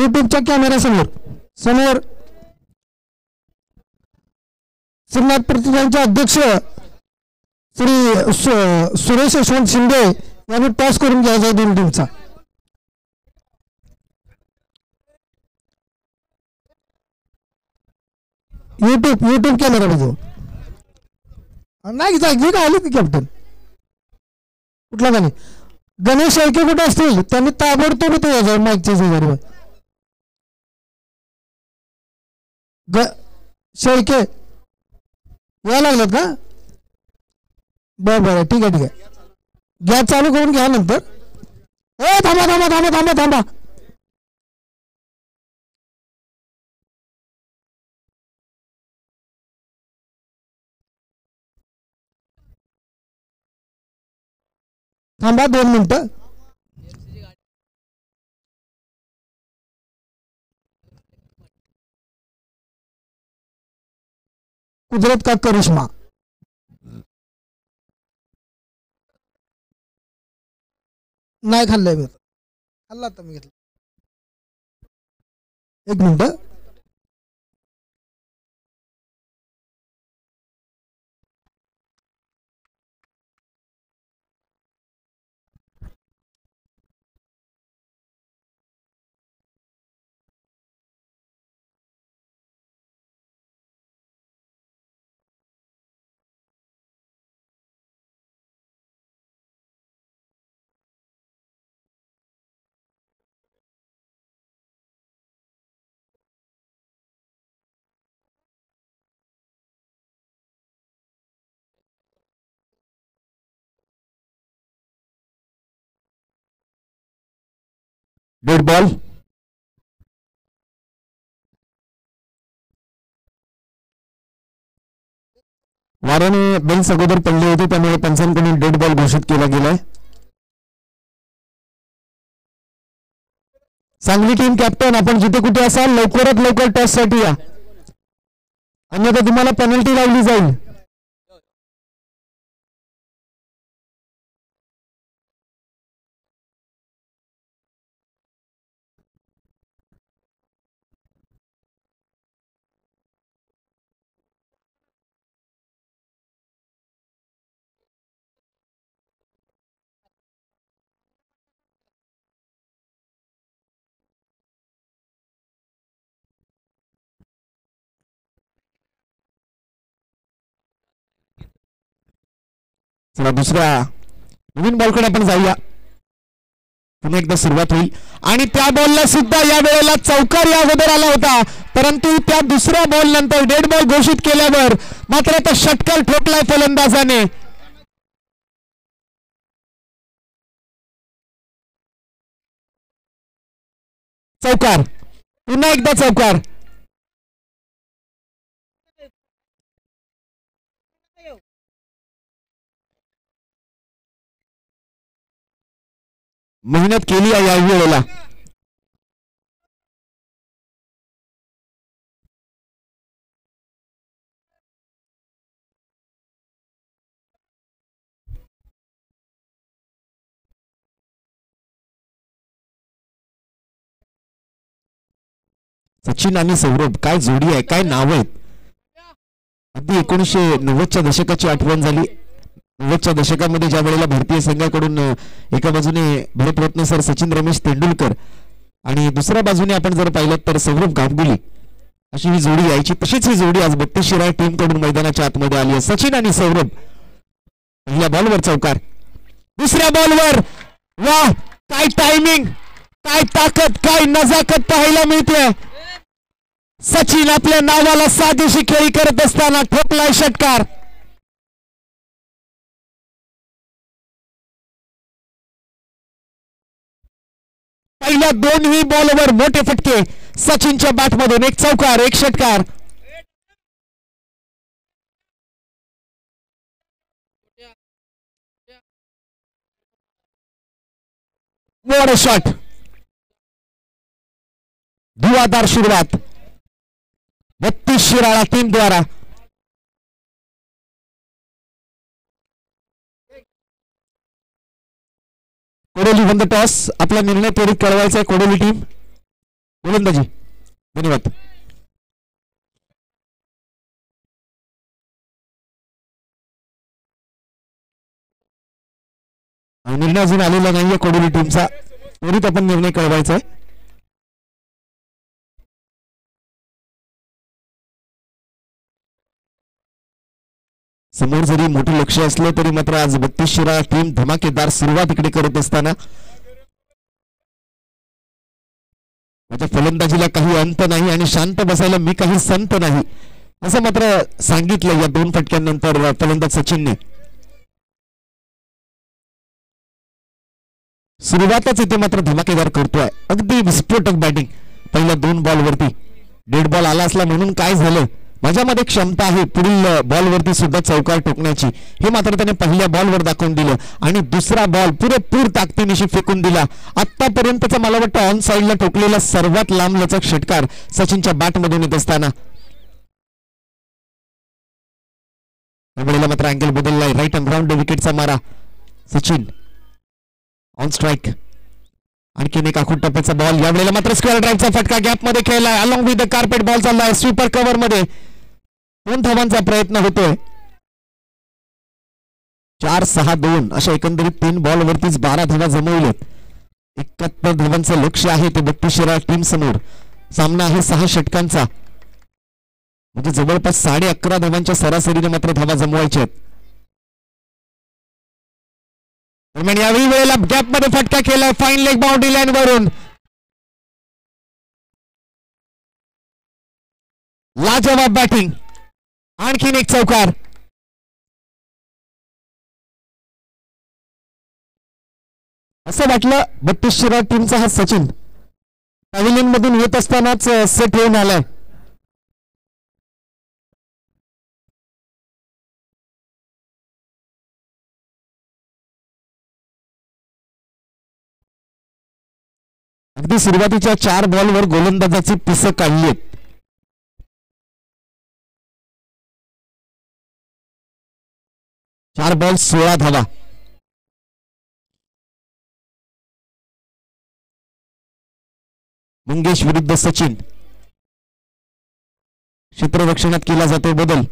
युट्यूबच्या कॅमेरा समोर श्रीनाथ प्रतिष्ठानचे अध्यक्ष श्री सुरेश यशवंत शिंदे यांनी टॉस करून घ्यायचा दोन टीमचा. युट्यूब कॅमेरा बघू नाही का आले की कॅप्टन कुठला गाणी गणेश ऐके कुठे असतील त्यांनी ताबडतोब ते यायचं माईकच्या शेजारी शेळके या लागलेत का बरं ठीक आहे गॅस चालू करून घ्या नंतर. थांबा थांबा 2 मिनिटं. कुदरत का करिश्मा नाही खाल्लंय मी खाल्ला आता मी घेतला 1 मिनिट. Dead ball. वाऱ्याने बेल्स अगोदर पडले होते त्यामुळे पंचांकडून डेड बॉल घोषित केला गेलाय. सांगली टीम कॅप्टन आपण जिथे कुठे असाल लवकरात लवकर टॉस साठी या अन्यथा तुम्हाला पेनल्टी लावली जाईल. चला दुसऱ्या नवीन बॉलकडे आपण जाऊया. पुन्हा एकदा सुरुवात होईल आणि त्या बॉलला सुद्धा या वेळेला चौकार या अगोदर आला होता परंतु त्या दुसऱ्या बॉल नंतर डेड बॉल घोषित केल्यावर मात्र आता षटकार ठोकलाय फलंदाजाने. चौकार पुन्हा एकदा चौकार. मेहनत केली आहे या वेळेला. सचिन आणि सौरभ काय जोडी आहे काय नाव आहेत. अगदी 1990च्या दशकाची आठवण झाली. 90च्या दशकामध्ये ज्या वेळेला भारतीय संघाकडून एका बाजूने भारतरत्न सर सचिन रमेश तेंडुलकर आणि दुसऱ्या बाजूने आपण जर पाहिलं तर सौरभ गांगुली अशी ही जोडी यायची तशीच ही जोडी आज 32 शिराय टीम कडून मैदानाच्या आतमध्ये आली आहे. सचिन आणि सौरभ पहिल्या बॉलवर चौकार. दुसऱ्या बॉलवर वाह काय टायमिंग काय ताकद काय नजाकत पाहायला मिळते. सचिन आपल्या नावाला साधीशी खेळी करत असताना ठोकलाय षटकार. पहिल्या दोन्ही बॉलवर मोठे फटके सचिनच्या बॅटमधून. एक चौकार एक षटकार. What a shot. धुवाधार सुरुवात 32 शिराळा टीम द्वारा. Kodoli one the toss. आपला निर्णय त्वरित कळवायचा आहे कोडोली टीम. गोलंदाजी. धन्यवाद. निर्णय अजून आलेला नाहीये कोडोली टीमचा. त्वरित आपण निर्णय कळवायचा आहे. समोर जरी मोठे लक्ष असलं तरी मात्र आज 32 शिराळा टीम धमाकेदार सुरुवात इकडे करत असताना माझ्या फलंदाजीला काही अंत नाही आणि शांत बसायला मी काही संत नाही असं मात्र सांगितलं या 2 फटक्यांनंतर फलंदाज सचिनने. सुरुवातच इथे मात्र धमाकेदार करतोय. अगदी विस्फोटक बॅटिंग. पहिल्या 2 बॉलवरती डेड बॉल आला असला म्हणून काय झालं, माझ्यामध्ये क्षमता आहे पुढील बॉलवरती सुद्धा चौकार ठोकण्याची, हे मात्र त्याने पहिल्या बॉलवर दाखवून दिलं आणि दुसरा बॉल पुरेपूर ताकदीनिशी फेकून दिला. आतापर्यंतचा मला वाटतं ऑन साइडला ठोकलेला सर्वात लांब लचक षटकार सचिनच्या बॅटमधून येत असताना यावेळेला मात्र अँगल बदललाय. राईट अँड राऊंड विकेटचा मारा. Sachin on strike. आणखीन एक आखूड टप्प्याचा बॉल. यावेळेला मात्र स्क्वेअर ड्राईव्हचा फटका गॅप मध्ये खेळलाय. Along with the carpet ball चाललाय स्वीपर कव्हर मध्ये. 2 धावांचा प्रयत्न होतोय. 4-6-2 अशा एकंदरीत 3 बॉलवरतीच 12 धावा जमवल्यात. 71 धावांचं लक्ष आहे ते 32 शिराळा टीम समोर. सामना आहे 6 षटकांचा, म्हणजे जवळपास 11.5 धावांच्या सरासरीने मात्र धावा जमवायच्या आहेत. दरम्यान यावेळी वेळेला गॅप मध्ये फटका केलाय फाईन लेग बाउंड्री लाईन वरून. लाजवाब बॅटिंग. आणखीन एक चौकार. असं वाटलं 32 शिराळा टीमचा हा सचिन पॅव्हिलियन मधून येत असतानाच सेट होऊन आलाय. अगदी सुरुवातीच्या 4 बॉलवर गोलंदाजाची पिसं काढली. 4 बॉल 16 धावा. मंगेश विरुद्ध सचिन. क्षेत्ररक्षणात केला जातो बदल.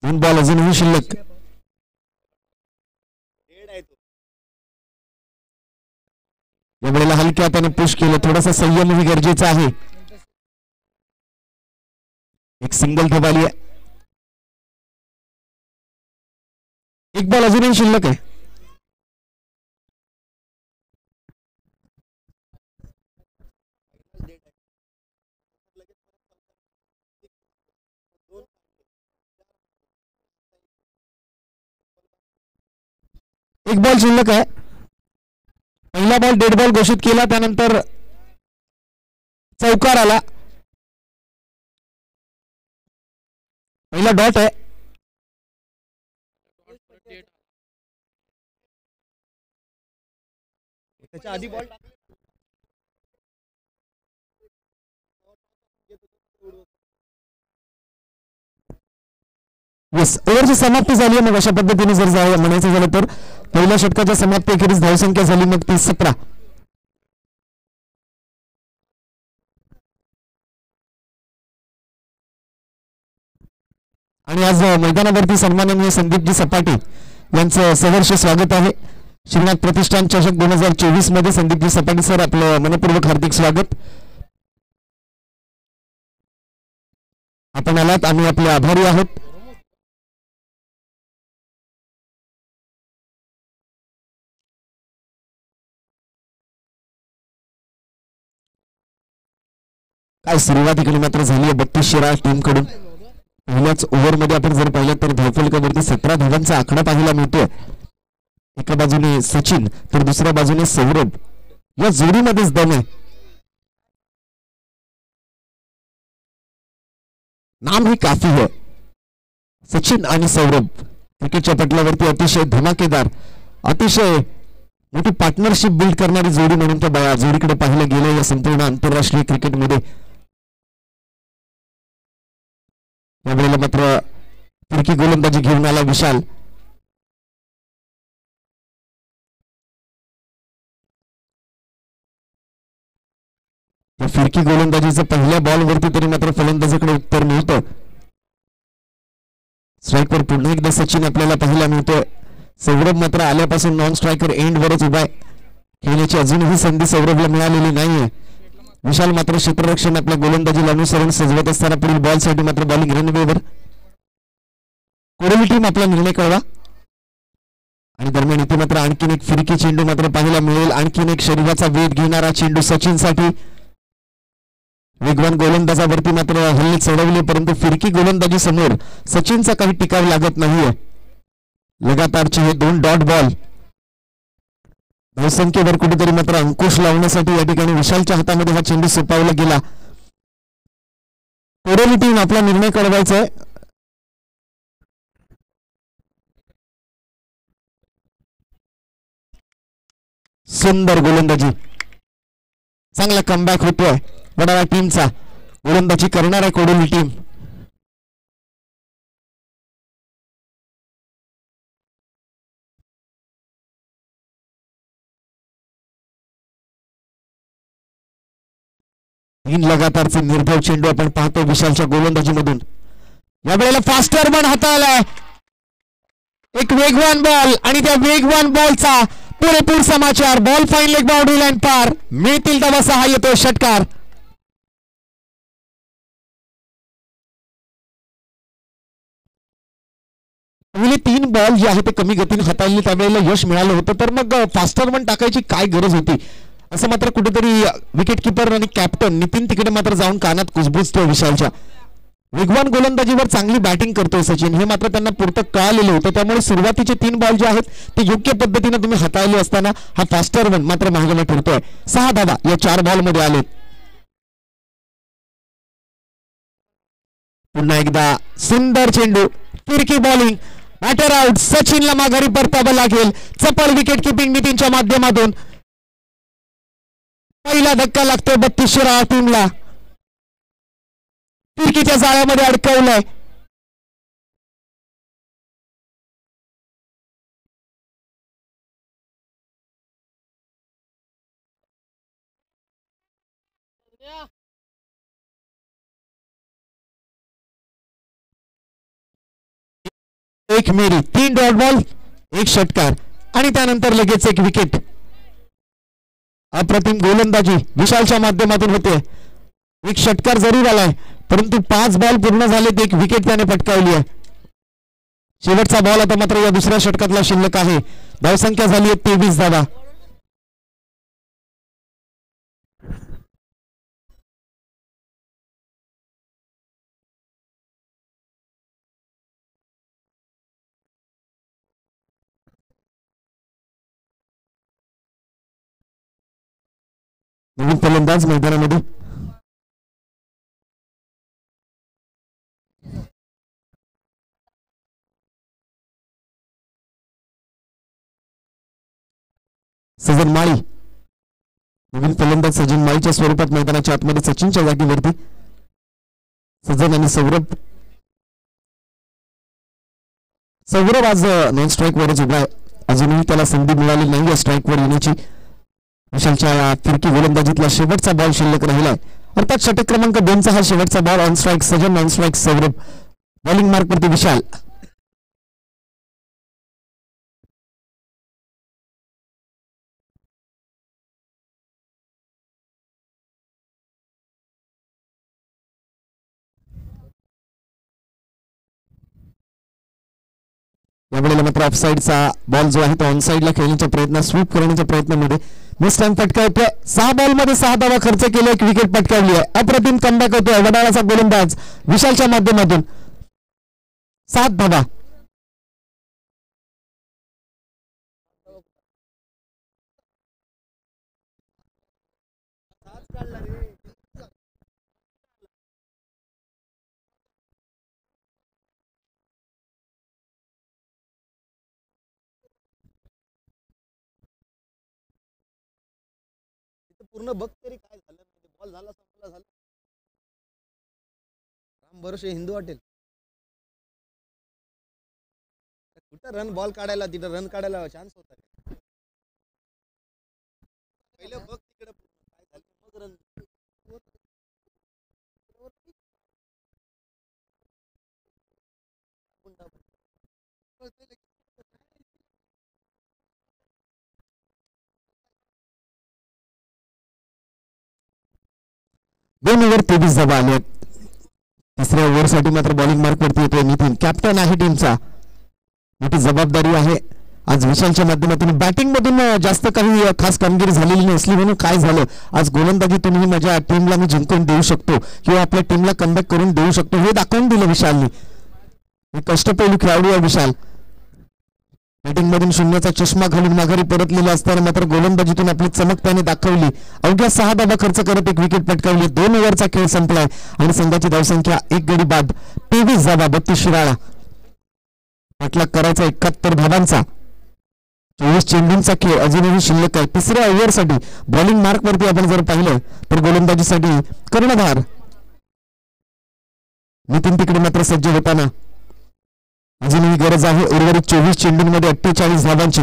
दोन बॉल अजूनही शिल्लक. या वेळेला हलक्या हाताने पुश केलं. थोडासा संयमही गरजेचा आहे. एक सिंगल धबाली आहे. एक बॉल अजूनही शिल्लक आहे. एक बॉल शिल्लक आहे. पहिला बॉल डेड बॉल घोषित केला, त्यानंतर चौकार आला. पहिला डॉट आहे. त्याच्या आधी बॉल येस, ओव्हरची समाप्ती झाली आहे. मग अशा पद्धतीने जर म्हणायचं झालं तर पहिल्या षटकाच्या समाप्ती अखेरीस धावसंख्या झाली मग ती 17. आणि आज मैदानावरती सन्माननीय संदीपजी सपाटे यांचं सहर्ष स्वागत आहे. श्रीनाथ प्रतिष्ठान चषक 2024 मध्ये संदीपजी सपाटे सर, आपलं मनपूर्वक हार्दिक स्वागत. आपण आलात, आम्ही आपले आभारी आहोत. काय सुरुवात इकडे मात्र झाली आहे 32 शिराळा टीम कडून. पहिल्याच ओव्हरमध्ये आपण जर पाहिलं तर धावफलकावरती 17 धावांचा आकडा पाहायला मिळतोय. एका बाजूने सचिन तर दुसऱ्या बाजूने सौरभ. या जोडीमध्येच दम आहे. नाम ही काफी है. सचिन आणि सौरभ क्रिकेटच्या पटलावरती अतिशय धमाकेदार, अतिशय मोठी पार्टनरशिप बिल्ड करणारी जोडी म्हणून त्या जोडीकडे पाहिलं गेलं या संपूर्ण आंतरराष्ट्रीय क्रिकेटमध्ये. यावेळेला मात्र फिरकी गोलंदाजी घेऊन आला विशाल. फिरकी गोलंदाजीचं पहिल्या बॉलवरती तरी मात्र फलंदाजाकडे उत्तर मिळतं. स्ट्राईकवर पुन्हा एकदा सचिन आपल्याला पाहायला मिळतोय. सौरभ मात्र आल्यापासून नॉन स्ट्रायकर एंड वरच उभा आहे. खेळण्याची अजूनही संधी सौरभला मिळालेली नाहीये. विशाल मात्र क्षेत्ररक्षण आपल्या गोलंदाजीला अनुसरून सजवत असताना पुढील बॉल साठी मात्र बॉलिंग रनवेवर. कोरोली टीम आपला निर्णय कळवा. आणि दरम्यान इथे मात्र आणखीन एक फिरकी चेंडू मात्र पाहायला मिळेल. आणखीन एक शरीराचा वेध घेणारा चेंडू सचिनसाठी. वेगवान गोलंदाजावरती मात्र हल्ले चढवले, परंतु फिरकी गोलंदाजी समोर सचिनचा काही टिकाव लागत नाहीये. लगातारचे हे 2 डॉट बॉल धावसंख्येवर कुठेतरी मात्र अंकुश लावण्यासाठी या ठिकाणी विशालच्या हातामध्ये हा चेंडू सोपावला गेला. कोरोली टीम आपला निर्णय कळवायचा आहे. सुंदर गोलंदाजी, चांगला कमबॅक होतोय वडाळा टीमचा. गोलंदाजी करणार आहे कोरोली टीम. तीन लगातारचे निर्धाव चेंडू आपण पाहतो विशालच्या गोलंदाजीमधून. यावेळेला फास्टर बॉल हाताळलाय. एक वेगवान बॉल आणि त्या वेगवान बॉलचा पुरेपूर समाचार. Ball fine leg boundary line पार. मिळतील तेव्हा 6 येतो षटकार. पहिले 3 बॉल जे आहे ते कमी गतीने हाताळले त्यावेळेला यश मिळालं होतं, तर मग फास्टर वन टाकायची काय गरज होती असं मात्र कुठेतरी विकेट किपर आणि कॅप्टन नितीन तिकडे मात्र जाऊन कानात कुजबुजतोय विशालच्या. वेगवान गोलंदाजीवर चांगली बॅटिंग करतोय सचिन, हे मात्र त्यांना पुरतं कळालेलं होतं. त्यामुळे सुरुवातीचे 3 बॉल जे आहेत ते योग्य पद्धतीने तुम्ही हाताळले असताना हा फास्टर वन मात्र महागाने ठरतोय. 6 धावा या 4 बॉल मध्ये आलेत. पुन्हा एकदा सुंदर चेंडू, फिरकी बॉलिंग, बॅटर आउट. सचिनला माघारी परतावं लागेल. चपळ विकेट किपिंग नितीनच्या माध्यमातून. पहिला धक्का लागतोय 32 राहा टीमला. फिरकीच्या जाळ्यामध्ये अडकवलंय. एक मेरी, 3 डॉट बॉल, 1 षटकार आणि त्यानंतर लगेच 1 विकेट. अप्रतिम गोलंदाजी विशालच्या माध्यमातून होते. 1 षटकार जरूर आलाय, परंतु 5 बॉल पूर्ण झालेत. 1 विकेट त्याने पटकावली आहे. शेवटचा बॉल आता मात्र या दुसऱ्या षटकातला शिल्लक आहे. धावसंख्या झाली आहे 23 धावा. नवीन फलंदाज मैदानामध्ये. सजन माळी, नवीन फलंदाज सचिन माळीच्या स्वरूपात मैदानाच्या आतमध्ये सचिनच्या जागेवरती. सजन आणि सौरभ. सौरभ आज नॉन स्ट्राईक वरच उभा आहे. अजूनही त्याला संधी मिळाली नाही या स्ट्राईक वर येण्याची. विशालच्या फिरकी गोलंदाजीतला शेवटचा बॉल शिल्लक राहिलाय, अर्थात षटक क्रमांक 2चा हा शेवटचा ball. On strike Sajjan, on strike Saurabh. Bowling mark वरती विशाल. यावेळेला मात्र ऑफसाईडचा बॉल जो आहे तो ऑन साईडला खेळण्याच्या प्रयत्न, स्वीप करण्याच्या प्रयत्नामध्ये मिस टाइम पटकावतोय. 6 बॉल मध्ये 6 धावा खर्च केले, 1 विकेट पटकावली आहे. अप्रतिम कमबॅक होतोय वडाळाचा गोलंदाज विशालच्या माध्यमातून. 7 धावा. पूर्ण बघ तरी काय झालं. बॉल झाला, संपला, झाला. राम भरोसे हिंदू हॉटेल. कुठं रन बॉल काढायला, तिथं रन काढायला चान्स होता. पहिलं बघ तिकडे काय झालं, मग रन. 2 ओव्हर 23 धावा आल्या. तिसऱ्या ओव्हरसाठी मात्र बॉलिंग मार्क वरती येतोय नितीन. कॅप्टन आहे टीमचा. मोठी जबाबदारी आहे. आज विशालच्या माध्यमातून बॅटिंग मधून जास्त काही खास कामगिरी झालेली नसली म्हणून काय झालं, आज गोलंदाजीतूनही माझ्या टीमला मी जिंकून देऊ शकतो किंवा आपल्या टीमला कमबॅक करून देऊ शकतो हे दाखवून दिलं विशालनी. कष्टपेलू खेळाडू आहे विशाल. बॅटिंग मधून शून्याचा चष्मा घालून माघारी परतलेला असताना मात्र गोलंदाजीतून आपली चमक त्याने दाखवली. अवघ्या 6 धावा खर्च करत 1 विकेट पटकावली. 2 ओव्हरचा खेळ संपलाय आणि संघाची धावसंख्या 1 गडी बाद 23 धावा 32 शिराळा. पाठलाग करायचा 71 धावांचा. 24 चेंडूंचा खेळ अजूनही शिल्लक आहे. तिसऱ्या ओव्हरसाठी बॉलिंग मार्क वरती आपण जर पाहिलं तर गोलंदाजीसाठी कर्णधार नितीन तिकडे मात्र सज्ज होताना अजूनही गरज आहे उर्वरित 24 चेंडूंमध्ये 48 धावांची.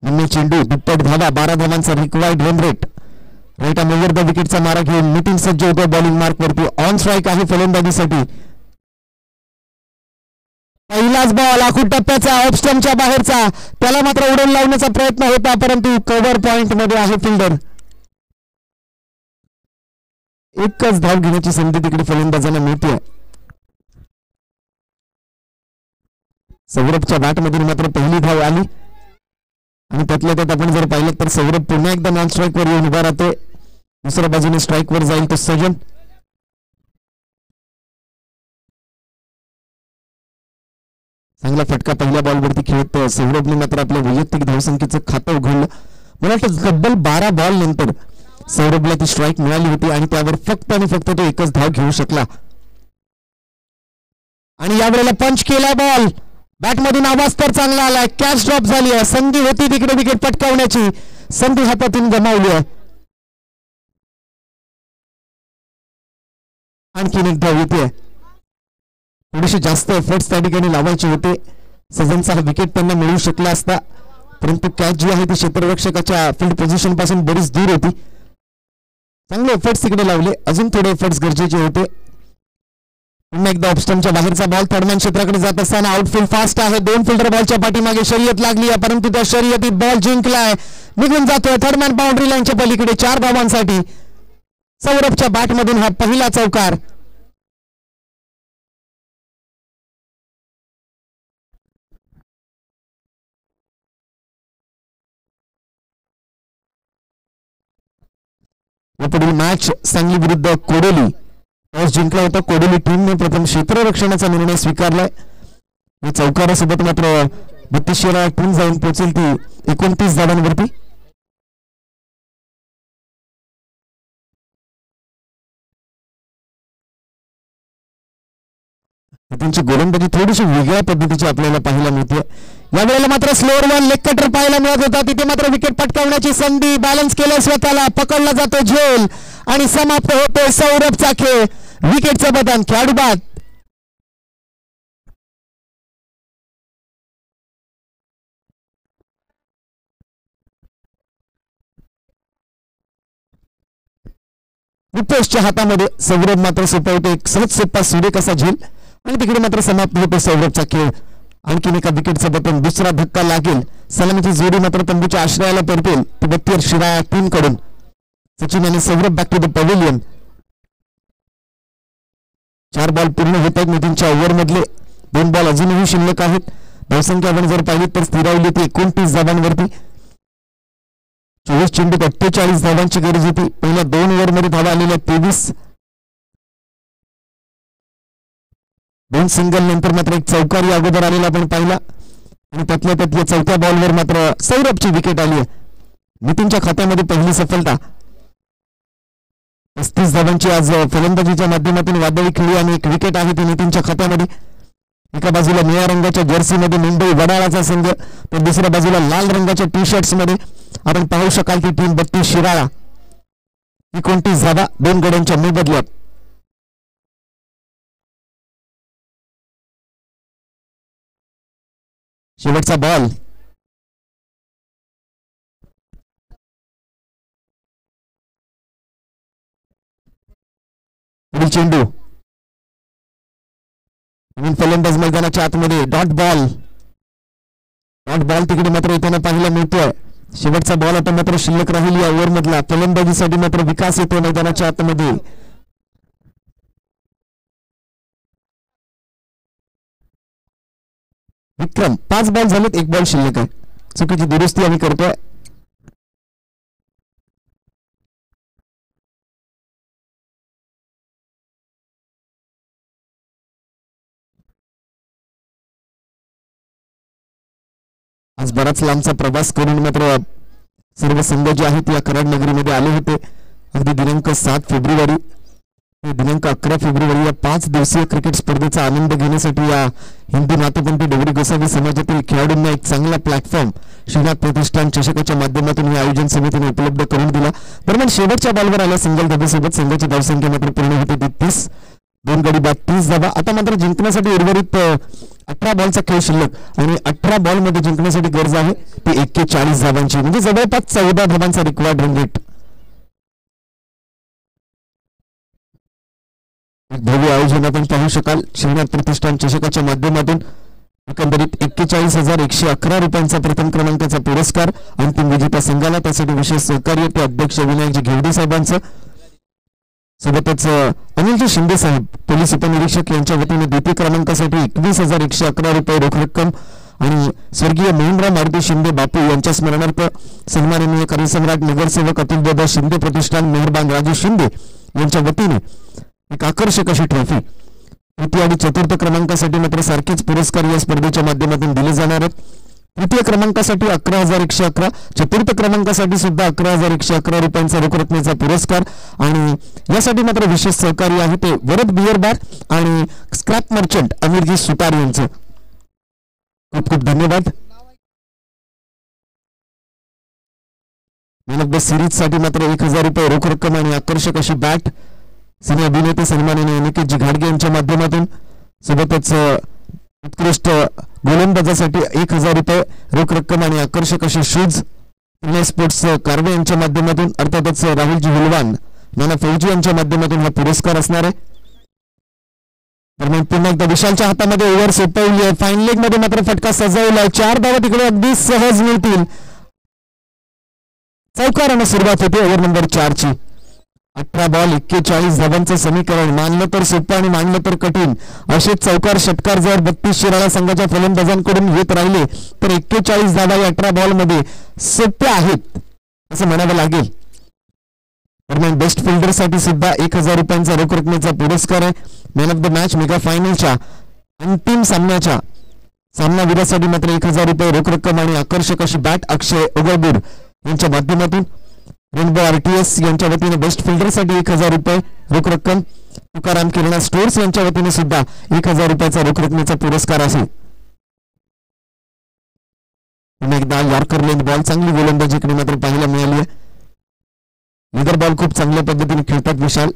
निम्मे चेंडू दुप्पट धावा 12 धावांचा required run rate. Right arm over the विकेटचा मारा घेऊन नितीन सज्ज होतो बॉलिंग मार्क वरती. ऑन स्ट्राईक आहे फलंदाजीसाठी. पहिलाच बॉल आखूड टप्प्याचा ऑफ स्टंपच्या बाहेरचा. त्याला मात्र उडवून लावण्याचा प्रयत्न होता परंतु कव्हर पॉइंट मध्ये आहे फिल्डर. एकच धाव घेण्याची संधी तिकडे फलंदाजांना मिळते. सौरभच्या बॅटमधून मात्र पहिली धाव आली आणि त्यातल्या त्यात आपण जर पाहिलं तर सौरभ पुन्हा एकदा नॉन स्ट्राईक वर येऊन उभा राहतोय. दुसऱ्या बाजूने स्ट्राईक वर जाईल तो सजन. चांगला फटका पहिल्या बॉलवरती खेळत सौरभने मात्र आपल्या वैयक्तिक धावसंख्येचं खातं उघडलं. मला वाटतं तब्बल 12 बॉल नंतर सौरभला ती स्ट्राईक मिळाली होती आणि त्यावर फक्त आणि फक्त तो एकच धाव घेऊ शकला. आणि यावेळेला पंच केला बॉल. बॅटमधून आवाज तर चांगला आलाय. कॅच ड्रॉप झाली आहे. संधी होती तिकडे विकेट पटकावण्याची. संधी हातातून गमावली आहे. आणखीन एक धाव येते. थोडेसे जास्त एफर्ट्स त्या ठिकाणी लावायचे होते. सजनचा हा विकेट त्यांना मिळू शकला असता परंतु कॅच जी आहे ती क्षेत्ररक्षकाच्या फील्ड पोझिशन पासून बरीच दूर होती. चांगले एफर्ट्स तिकडे लावले. अजून थोडे एफर्ट्स गरजेचे होते. पुन्हा एकदा ऑफस्टमच्या बाहेरचा बॉल थर्डमॅन क्षेत्राकडे जात असताना आउटफील्ड फास्ट आहे. 2 फिल्डर बॉलच्या पाठीमागे शर्यत लागली आहे परंतु त्या शर्यतीत बॉल जिंकलाय. निघून जातोय थर्डमॅन बाउंड्री लाईनच्या पलीकडे 4 धावांसाठी. सौरभच्या बॅटमधून हा पहिला चौकार. पुढील मॅच सांगली विरुद्ध कोडोली. टॉस जिंकला होता कोडोली टीमने. प्रथम क्षेत्ररक्षणाचा निर्णय स्वीकारलाय. या चौकारासोबत मात्र 32 टीम जाऊन पोहोचेल ती 29 धावांवरती. त्यांची गोलंदाजी थोडीशी वेगळ्या पद्धतीची आपल्याला पाहायला मिळते. यावेळेला मात्र स्लोअर वन लेग कटर पाहायला मिळत होता. तिथे मात्र विकेट पटकावण्याची संधी. बॅलन्स केलं स्वतःला. पकडला जातो झेल आणि समाप्त होतोय सौरभचा खेळ. विकेटचं बटन खेळाडू बाद. रुपेशच्या हातामध्ये सौरभ मात्र सोपवतो एक सहज सोपा सुरेख असा झेल आणि तिकडे मात्र समाप्त होतो सौरभचा खेळ. आणखीन एका विकेटचं बटन. दुसरा धक्का लागेल. सलामीची जोडी मात्र तंबूच्या आश्रयाला परतेल. 72 शिराळा टीम कडून. सचिन आणि Saurabh back to the pavilion. 4 ball पूर्ण होत आहेत नितीनच्या ओव्हर मधले. 2 बॉल अजूनही शिल्लक आहेत. धावसंख्या आपण जर पाहिली तर स्थिरावली ती 29 धावांवरती. 24 चेंडूत 48 धावांची गरज होती. पहिल्या 2 ओव्हरमध्ये धावा आलेल्या 23. 2 सिंगल नंतर मात्र एक चौकारी अगोदर आलेला आपण पाहिला आणि त्यातल्या त्यात या चौथ्या बॉलवर मात्र सौरभची विकेट आली आहे. नितीनच्या खात्यामध्ये पहिली सफलता. 35 धावांची आज फलंदाजीच्या माध्यमातून वादळी खेळी आणि एक विकेट आहे ती नितीनच्या खात्यामध्ये. एका बाजूला निळ्या रंगाच्या जर्सीमध्ये मुंबई वडाळाचा संघ तर दुसऱ्या बाजूला लाल रंगाच्या टी शर्ट्स मध्ये आपण पाहू शकाल ती टीम 32 शिराळा. 29 धावा 2 गड्यांच्या मोबदल्यात. शेवटचा बॉल. पुढील चेंडू. फलंदाज मैदानाच्या आतमध्ये डॉट बॉल. डॉट बॉल तिकडे मात्र येताना पाहायला मिळतोय. शेवटचा बॉल आता मात्र शिल्लक राहील या ओव्हर मधला. फलंदाजीसाठी मात्र विकास येतो मैदानाच्या आतमध्ये. विक्रम 5 बॉल झालेत, 1 बॉल शिल्लक आहे. चुकीची दुरुस्ती आम्ही करतोय. आज बराच लांबचा प्रवास करून मात्र सर्व संघ जे आहेत या कराड नगरीमध्ये आले होते. अगदी दिनांक 7 फेब्रुवारी ते दिनांक 11 फेब्रुवारी या 5 दिवसीय क्रिकेट स्पर्धेचा आनंद घेण्यासाठी या हिंदू नाथपंथी डोगरी गोसावी समाजातील खेळाडूंना एक चांगला प्लॅटफॉर्म श्रीनाथ प्रतिष्ठान चषकाच्या माध्यमातून या आयोजन समितीने उपलब्ध करून दिला. दरम्यान शेवटच्या बॉलवर आल्या सिंगल धाब्यासोबत संघाची धावसंख्या मात्र पूर्ण होती 33. 2 गडी बाद 30 धावा. आता मात्र जिंकण्यासाठी उर्वरित 18 बॉलचा खेळ शिल्लक आणि 18 बॉल मध्ये जिंकण्यासाठी गरज आहे ती 41 धावांची, म्हणजे जवळपास 14 धावांचा रिक्वायर्ड रन रेट. भव्य आयोजन आपण पाहू शकाल श्रीनाथ प्रतिष्ठान चषकाच्या माध्यमातून. एकंदरीत 41,111 रुपयांचा प्रथम क्रमांकाचा पुरस्कार अंतिम विजेत्या संघाला. त्यासाठी विशेष सहकार्य ते अध्यक्ष विनायकजी घेवडे साहेबांचं, सोबतच अनिलजी शिंदे साहेब पोलीस उपनिरीक्षक यांच्या वतीने द्वितीय क्रमांकासाठी 21,111 रुपये रोख रक्कम आणि स्वर्गीय मोहनराव मारुती शिंदे बापू यांच्या स्मरणार्थ सन्माननीय कार्यसम्राट नगरसेवक अतुलदादा शिंदे प्रतिष्ठान मेहरबान राजू शिंदे यांच्या वतीने एक आकर्षक अशी ट्रॉफी. तृतीय आणि चतुर्थ क्रमांकासाठी मात्र सारखेच पुरस्कार या स्पर्धेच्या माध्यमातून दिले जाणार आहेत. तृतीय क्रमांकासाठी 11,111, चतुर्थ क्रमांकासाठी सुद्धा 11,111 रुपयांचा रोख रकमेचा पुरस्कार आणि यासाठी मात्र विशेष सहकार्य आहे ते वरद बियर बार आणि स्क्रॅप मर्चंट अमीरजी सुतार यांचं. खूप खूप धन्यवाद. मॅन ऑफ द सिरीज साठी मात्र 1,000 रुपये रोख रक्कम आणि आकर्षक अशी बॅट सिने अभिनेते सन्माननीय अनिकेतजी घाडगे यांच्या माध्यमातून, सोबतच उत्कृष्ट गोलंदाजासाठी 1,000 रुपये रोख रक्कम आणि आकर्षक असे शूज स्पोर्ट्स कारवे यांच्या माध्यमातून, अर्थातच राहुलजी हुलवान नाना फौजी यांच्या माध्यमातून हा पुरस्कार असणार आहे. दरम्यान पुन्हा एकदा विशालच्या हातामध्ये ओव्हर सोपवली आहे. फाईन लेग मध्ये मात्र फटका सजवलाय. 4 धावा तिकडे अगदी सहज मिळतील. चौकारानं सुरुवात होते ओव्हर नंबर 4 ची. 18 बॉल 41 धावांचं समीकरण. मानलं तर सोपं आणि मानलं तर कठीण असे चौकार षटकार जर 32 शिराळा संघाच्या फलंदाजांकडून येत राहिले तर 41 धावा या 18 बॉल मध्ये सोप्या आहेत असं म्हणावं लागेल. दरम्यान बेस्ट फिल्डर साठी सुद्धा 1,000 रुपयांचा रोख रकमेचा पुरस्कार आहे. Man of the match mega फायनलच्या अंतिम सामन्याच्या सामनावीरासाठी मात्र 1,000 रुपये रोख रक्कम आणि आकर्षक अशी बॅट अक्षय ओगळबूर यांच्या माध्यमातून. रेनबो आरटीएस यांच्या वतीने बेस्ट फिल्डर साठी 1,000 रुपये रोख रक्कम. तुकाराम किरणा स्टोर्स यांच्या वतीने सुद्धा 1,000 रुपयाचा रोख रकमेचा पुरस्कार असेल. एकदा यॉर्कर लेंथ बॉल चांगली गोलंदाजीकडे मात्र पाहायला मिळाली आहे. लेदर बॉल खूप चांगल्या पद्धतीने खेळतात विशाल.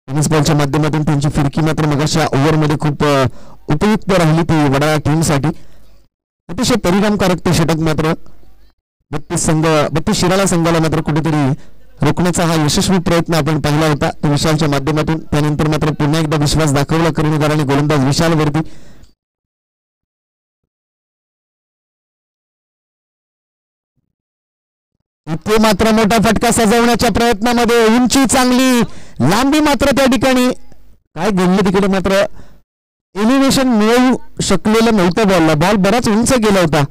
टेनिस बॉलच्या माध्यमातून त्यांची फिरकी मात्र मगाशी ओव्हर मध्ये खूप उपयुक्त राहिली ती वडाळा टीमसाठी. अतिशय परिणामकारक ते षटक मात्र 32 शिराळा संघाला मात्र कुठेतरी रोखण्याचा हा यशस्वी प्रयत्न आपण पाहिला होता तो विशालच्या माध्यमातून. त्यानंतर मात्र पुन्हा एकदा विश्वास दाखवला कर्णधाराने गोलंदाज विशालवरती. इथे मात्र मोठा फटका सजवण्याच्या प्रयत्नामध्ये उंची चांगली, लांबी मात्र त्या ठिकाणी काय घडलं तिकडे मात्र एलिव्हेशन मिळवू शकलेलं नव्हतं बॉलला. बॉल बराच उंच गेला होता.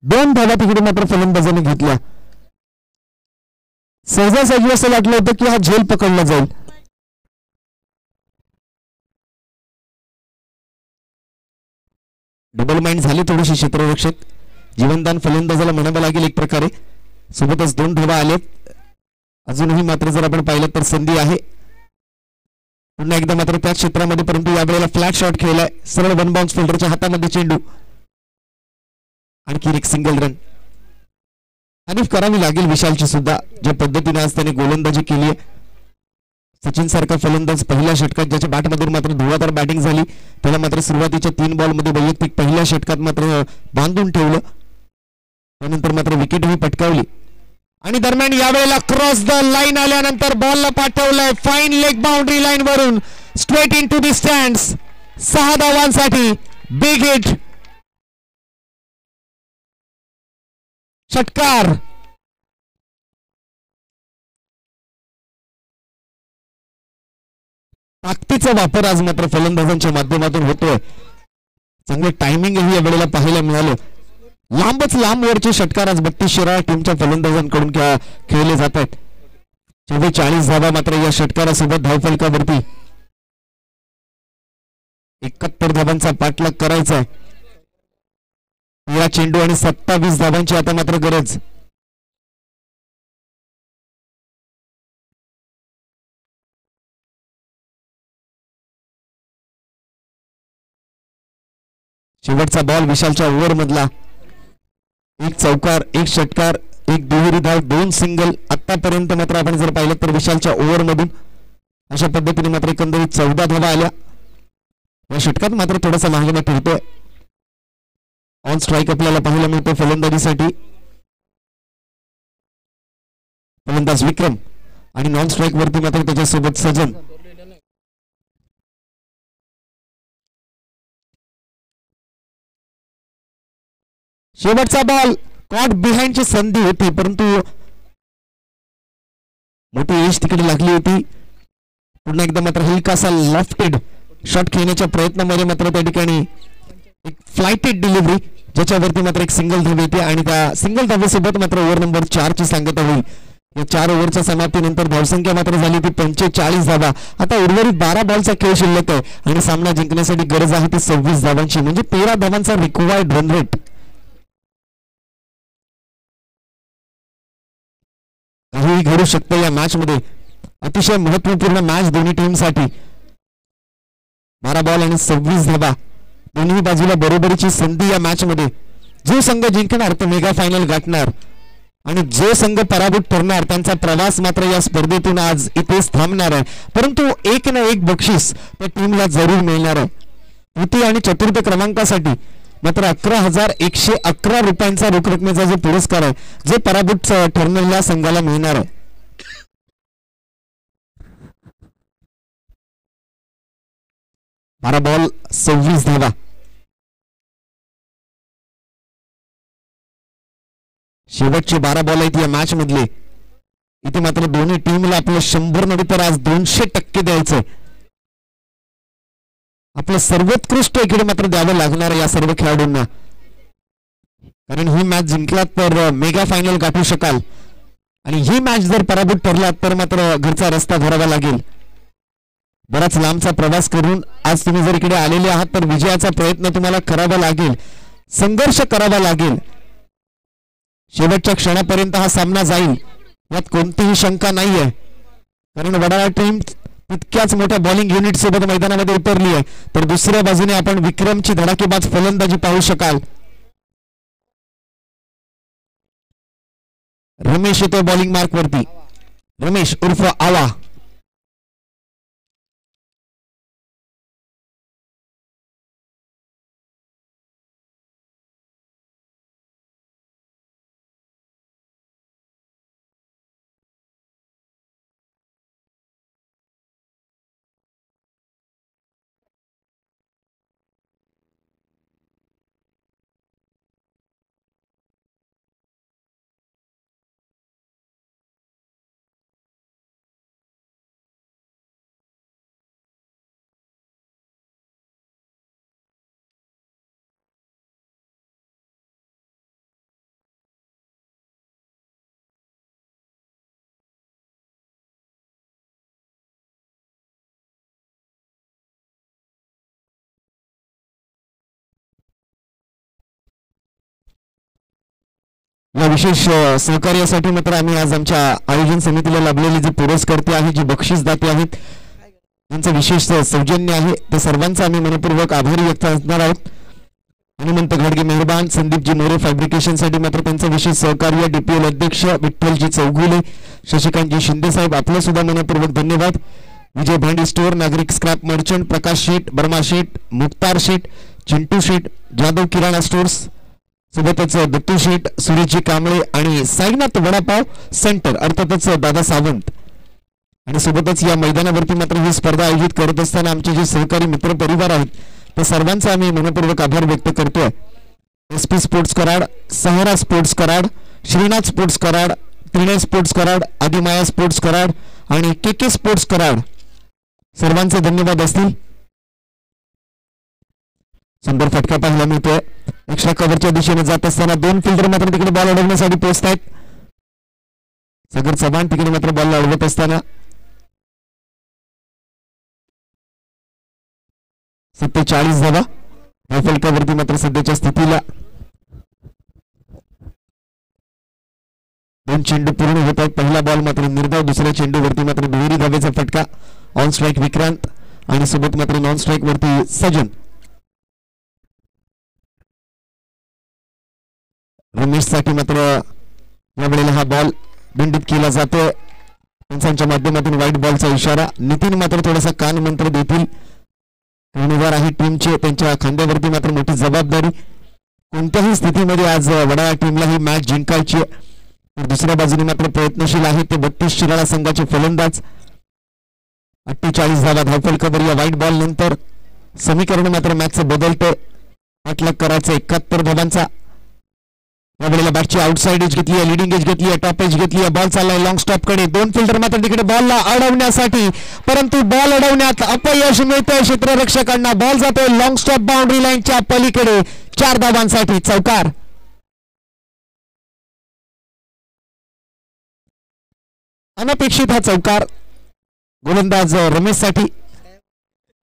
2 धावा तिकडे मात्र फलंदाजाने घेतल्या. सहजासहजी असं वाटलं होतं की हा झेल पकडला जाईल. डबल माइंड झाली थोडीशी क्षेत्ररक्षक. जीवनदान फलंदाजाला म्हणावं लागेल एक प्रकारे. सोबतच 2 धावा आलेत. अजूनही मात्र जर आपण पाहिलं तर संधी आहे पुन्हा एकदा मात्र त्या क्षेत्रामध्ये, परंतु यावेळेला फ्लॅट शॉट खेळलाय. सरळ 1 बाउन्स फिल्डरच्या हातामध्ये चेंडू. आणखी एक सिंगल रन आणि करावी लागेल विशालची सुद्धा ज्या पद्धतीने आज त्याने गोलंदाजी केली आहे. सचिन सारखा फलंदाज पहिल्या षटकात ज्याच्या बॅटमधून मात्र धुवाधार बॅटिंग झाली त्याला मात्र सुरुवातीच्या 3 बॉल मध्ये वैयक्तिक पहिल्या षटकात मात्र बांधून ठेवलं. त्यानंतर मात्र विकेटही पटकावली आणि दरम्यान यावेळेला क्रॉस द लाईन आल्यानंतर बॉलला पाठवलंय फाईन लेग बाउंड्री लाईन वरून straight into the stands. 6 धावांसाठी बिग हिट षटकार ताकदीचा वापर आज मात्र फलंदाजांच्या माध्यमातून होतोय. चांगले टायमिंग या वेळेला पाहायला मिळालं. लांबच लांब वरचे षटकार आज 32 शिराळा टीमच्या फलंदाजांकडून खेळले जात आहेत. 44 धावा मात्र या षटकारासोबत धावफलकावरती. 71 धावांचा पाठलाग करायचा आहे. या चेंडू आणि 27 धावांची आता मात्र गरज. शेवटचा बॉल विशालच्या ओव्हर मधला. एक चौकार, एक षटकार, एक दुहेरी धाव, 2 सिंगल. आतापर्यंत मात्र आपण जर पाहिलं तर विशालच्या ओव्हर मधून अशा पद्धतीने मात्र एकंदरीत 14 धावा आल्या. या षटकात मात्र थोडासा महागडा ठरतोय. ऑन स्ट्राईक आपल्याला पाहायला मिळतो फलंदाजीसाठी फलंदाज विक्रम आणि नॉन स्ट्राईक वरती मात्र त्याच्यासोबत सजन. शेवटचा बॉल कॉट बिहाइंडची संधी होती परंतु मोठी एज तिकडे लागली होती. पुन्हा एकदा मात्र हलकासा लॉफ्टेड शॉट खेळण्याच्या प्रयत्नामध्ये मात्र त्या ठिकाणी एक फ्लायटेड डिलिव्हरी ज्याच्यावरती मात्र एक सिंगल धाव येते आणि त्या सिंगल धावेसोबत मात्र ओव्हर नंबर 4 ची सांगता होईल. या 4 ओव्हरच्या समाप्तीनंतर धावसंख्या मात्र झाली ती 45 धावा. आता उर्वरित 12 बॉलचा खेळ शिल्लक आहे आणि सामना जिंकण्यासाठी गरज आहे ती 26 धावांची म्हणजे 13 धावांचा रिक्वायर्ड रन रेट. काहीही घडू शकतं या मॅच मध्ये. अतिशय महत्वपूर्ण मॅच दोन्ही टीमसाठी. 12 बॉल आणि 26 धावा दोन्ही बाजूला बरोबरीची संधी या मॅच मध्ये. जो संघ जिंकणार तो मेगा फायनल गाठणार आणि जो संघ पराभूत ठरणार त्यांचा प्रवास मात्र या स्पर्धेतून आज इथेच थांबणार आहे. परंतु एक ना एक बक्षीस त्या टीमला जरूर मिळणार आहे. तृतीय आणि चतुर्थ क्रमांकासाठी मात्र 11,111 रुपयांचा रोख रकमेचा जो पुरस्कार आहे जो पराभूत ठरलेल्या संघाला मिळणार आहे. बारा बॉल 26 धावा. शेवटचे 12 बॉल आहेत या मॅच मधले. इथे मात्र दोन्ही टीमला आपलं 100 नव्हे तर आज 200% द्यायचंय. आपलं सर्वोत्कृष्ट इकडे मात्र द्यावं लागणार या सर्व खेळाडूंना कारण ही मॅच जिंकलात तर मेगा फायनल गाठू शकाल आणि ही मॅच जर पराभूत ठरला तर मात्र घरचा रस्ता धरावा लागेल. बराच लांबचा प्रवास करून आज तुम्ही जर इकडे आलेले आहात तर विजयाचा प्रयत्न तुम्हाला करावा लागेल, संघर्ष करावा लागेल. शेवटच्या क्षणापर्यंत हा सामना जाईल यात कोणतीही शंका नाहीये कारण वडाळा टीम तितक्याच मोठ्या बॉलिंग युनिट सोबत मैदानामध्ये उतरली आहे. तर दुसऱ्या बाजूने आपण विक्रमची धडाकेबाज फलंदाजी पाहू शकाल. रमेश येतो बॉलिंग मार्क वरती. रमेश उर्फ आवा. या विशेष सहकार्यासाठी मात्र आम्ही आज आमच्या आयोजन समितीला लाभलेली जी पुरस्कर्ते आहे जी बक्षीसदाते आहेत त्यांचं विशेष सौजन्य आहे ते सर्वांचा आम्ही मनपूर्वक आभारी व्यक्त असणार आहोत. हनुमंत घाडगे मेहरबान, संदीपजी मोरे फॅब्रिकेशन साठी मात्र त्यांचं विशेष सहकार्य, डीपीएल अध्यक्ष विठ्ठलजी चौगुले, शशिकांतजी शिंदे साहेब आपलं सुद्धा मनपूर्वक धन्यवाद. विजय भांडी स्टोअर, नागरिक स्क्रॅप मर्चंट, प्रकाश शेठ, बर्मा शेठ, मुक्तार शेठ, चिंटू शेठ, जाधव किराणा स्टोर्स सोबतच दत्तू शेठ, सुरेशजी कांबळे आणि साईनाथ वडापाव सेंटर अर्थातच दादा सावंत आणि सोबतच या मैदानावरती मात्र ही स्पर्धा आयोजित करत असताना आमचे जे सहकारी मित्र परिवार आहेत त्या सर्वांचा आम्ही मनपूर्वक आभार व्यक्त करतोय. SP sports Karad, Sahara sports Karad, Shrinath sports Karad, त्रिनेळ स्पोर्ट्स कराड, आदिमाया स्पोर्ट्स कराड आणि के स्पोर्ट्स कराड सर्वांचे धन्यवाद असतील. सुंदर फटका पाहायला मिळतोय. एक्स्ट्रा कव्हरच्या दिशेने जात असताना दोन फिल्डर मात्र तिकडे बॉल अडवण्यासाठी पोहोचत आहेत. सागर चव्हाण तिकडे मात्र बॉल अडवत असताना 47 धावा फलकावरती मात्र सध्याच्या स्थितीला 2 चेंडू पूर्ण होत आहेत. पहिला बॉल मात्र निर्धाव, दुसऱ्या चेंडूवरती मात्र दुहेरी धावेचा फटका. ऑन स्ट्राईक विक्रांत आणि सोबत मात्र नॉन स्ट्राईक वरती सजन. रमेश साठी मात्र यावेळेला हा बॉल दंडित केला जातोय. पंचांच्या माध्यमातून व्हाईट बॉलचा इशारा. नितीन मात्र थोडासा कान मंत्र देतील. कर्णधार आहे टीमचे, त्यांच्या खांद्यावरती मात्र मोठी जबाबदारी. कोणत्याही स्थितीमध्ये आज वडाळा टीमला ही मॅच जिंकायची आहे. तर दुसऱ्या बाजूने मात्र प्रयत्नशील आहे ते 32 शिराळा संघाचे फलंदाज. 48 धावा धावफलकावर या व्हाईट बॉल नंतर. समीकरण मात्र मॅचचं बदलतंय. 8 लाख करायचं 71 धावांचा. यावेळेला बॅटची आउटसाइड एज घेतली आहे, लिडिंग एज घेतली आहे, टॉप एज घेतली आहे. बॉल चाललाय लॉंग स्टॉप कडे. दोन फिल्डर मात्र तिकडे बॉलला अडवण्यासाठी, परंतु बॉल अडवण्यात अपयश मिळतंय क्षेत्ररक्षकांना. बॉल जातोय लॉंग स्टॉप बाउंड्री लाईनच्या पलीकडे. 4 धावांसाठी चौकार. अनपेक्षित हा चौकार गोलंदाज रमेश साठी.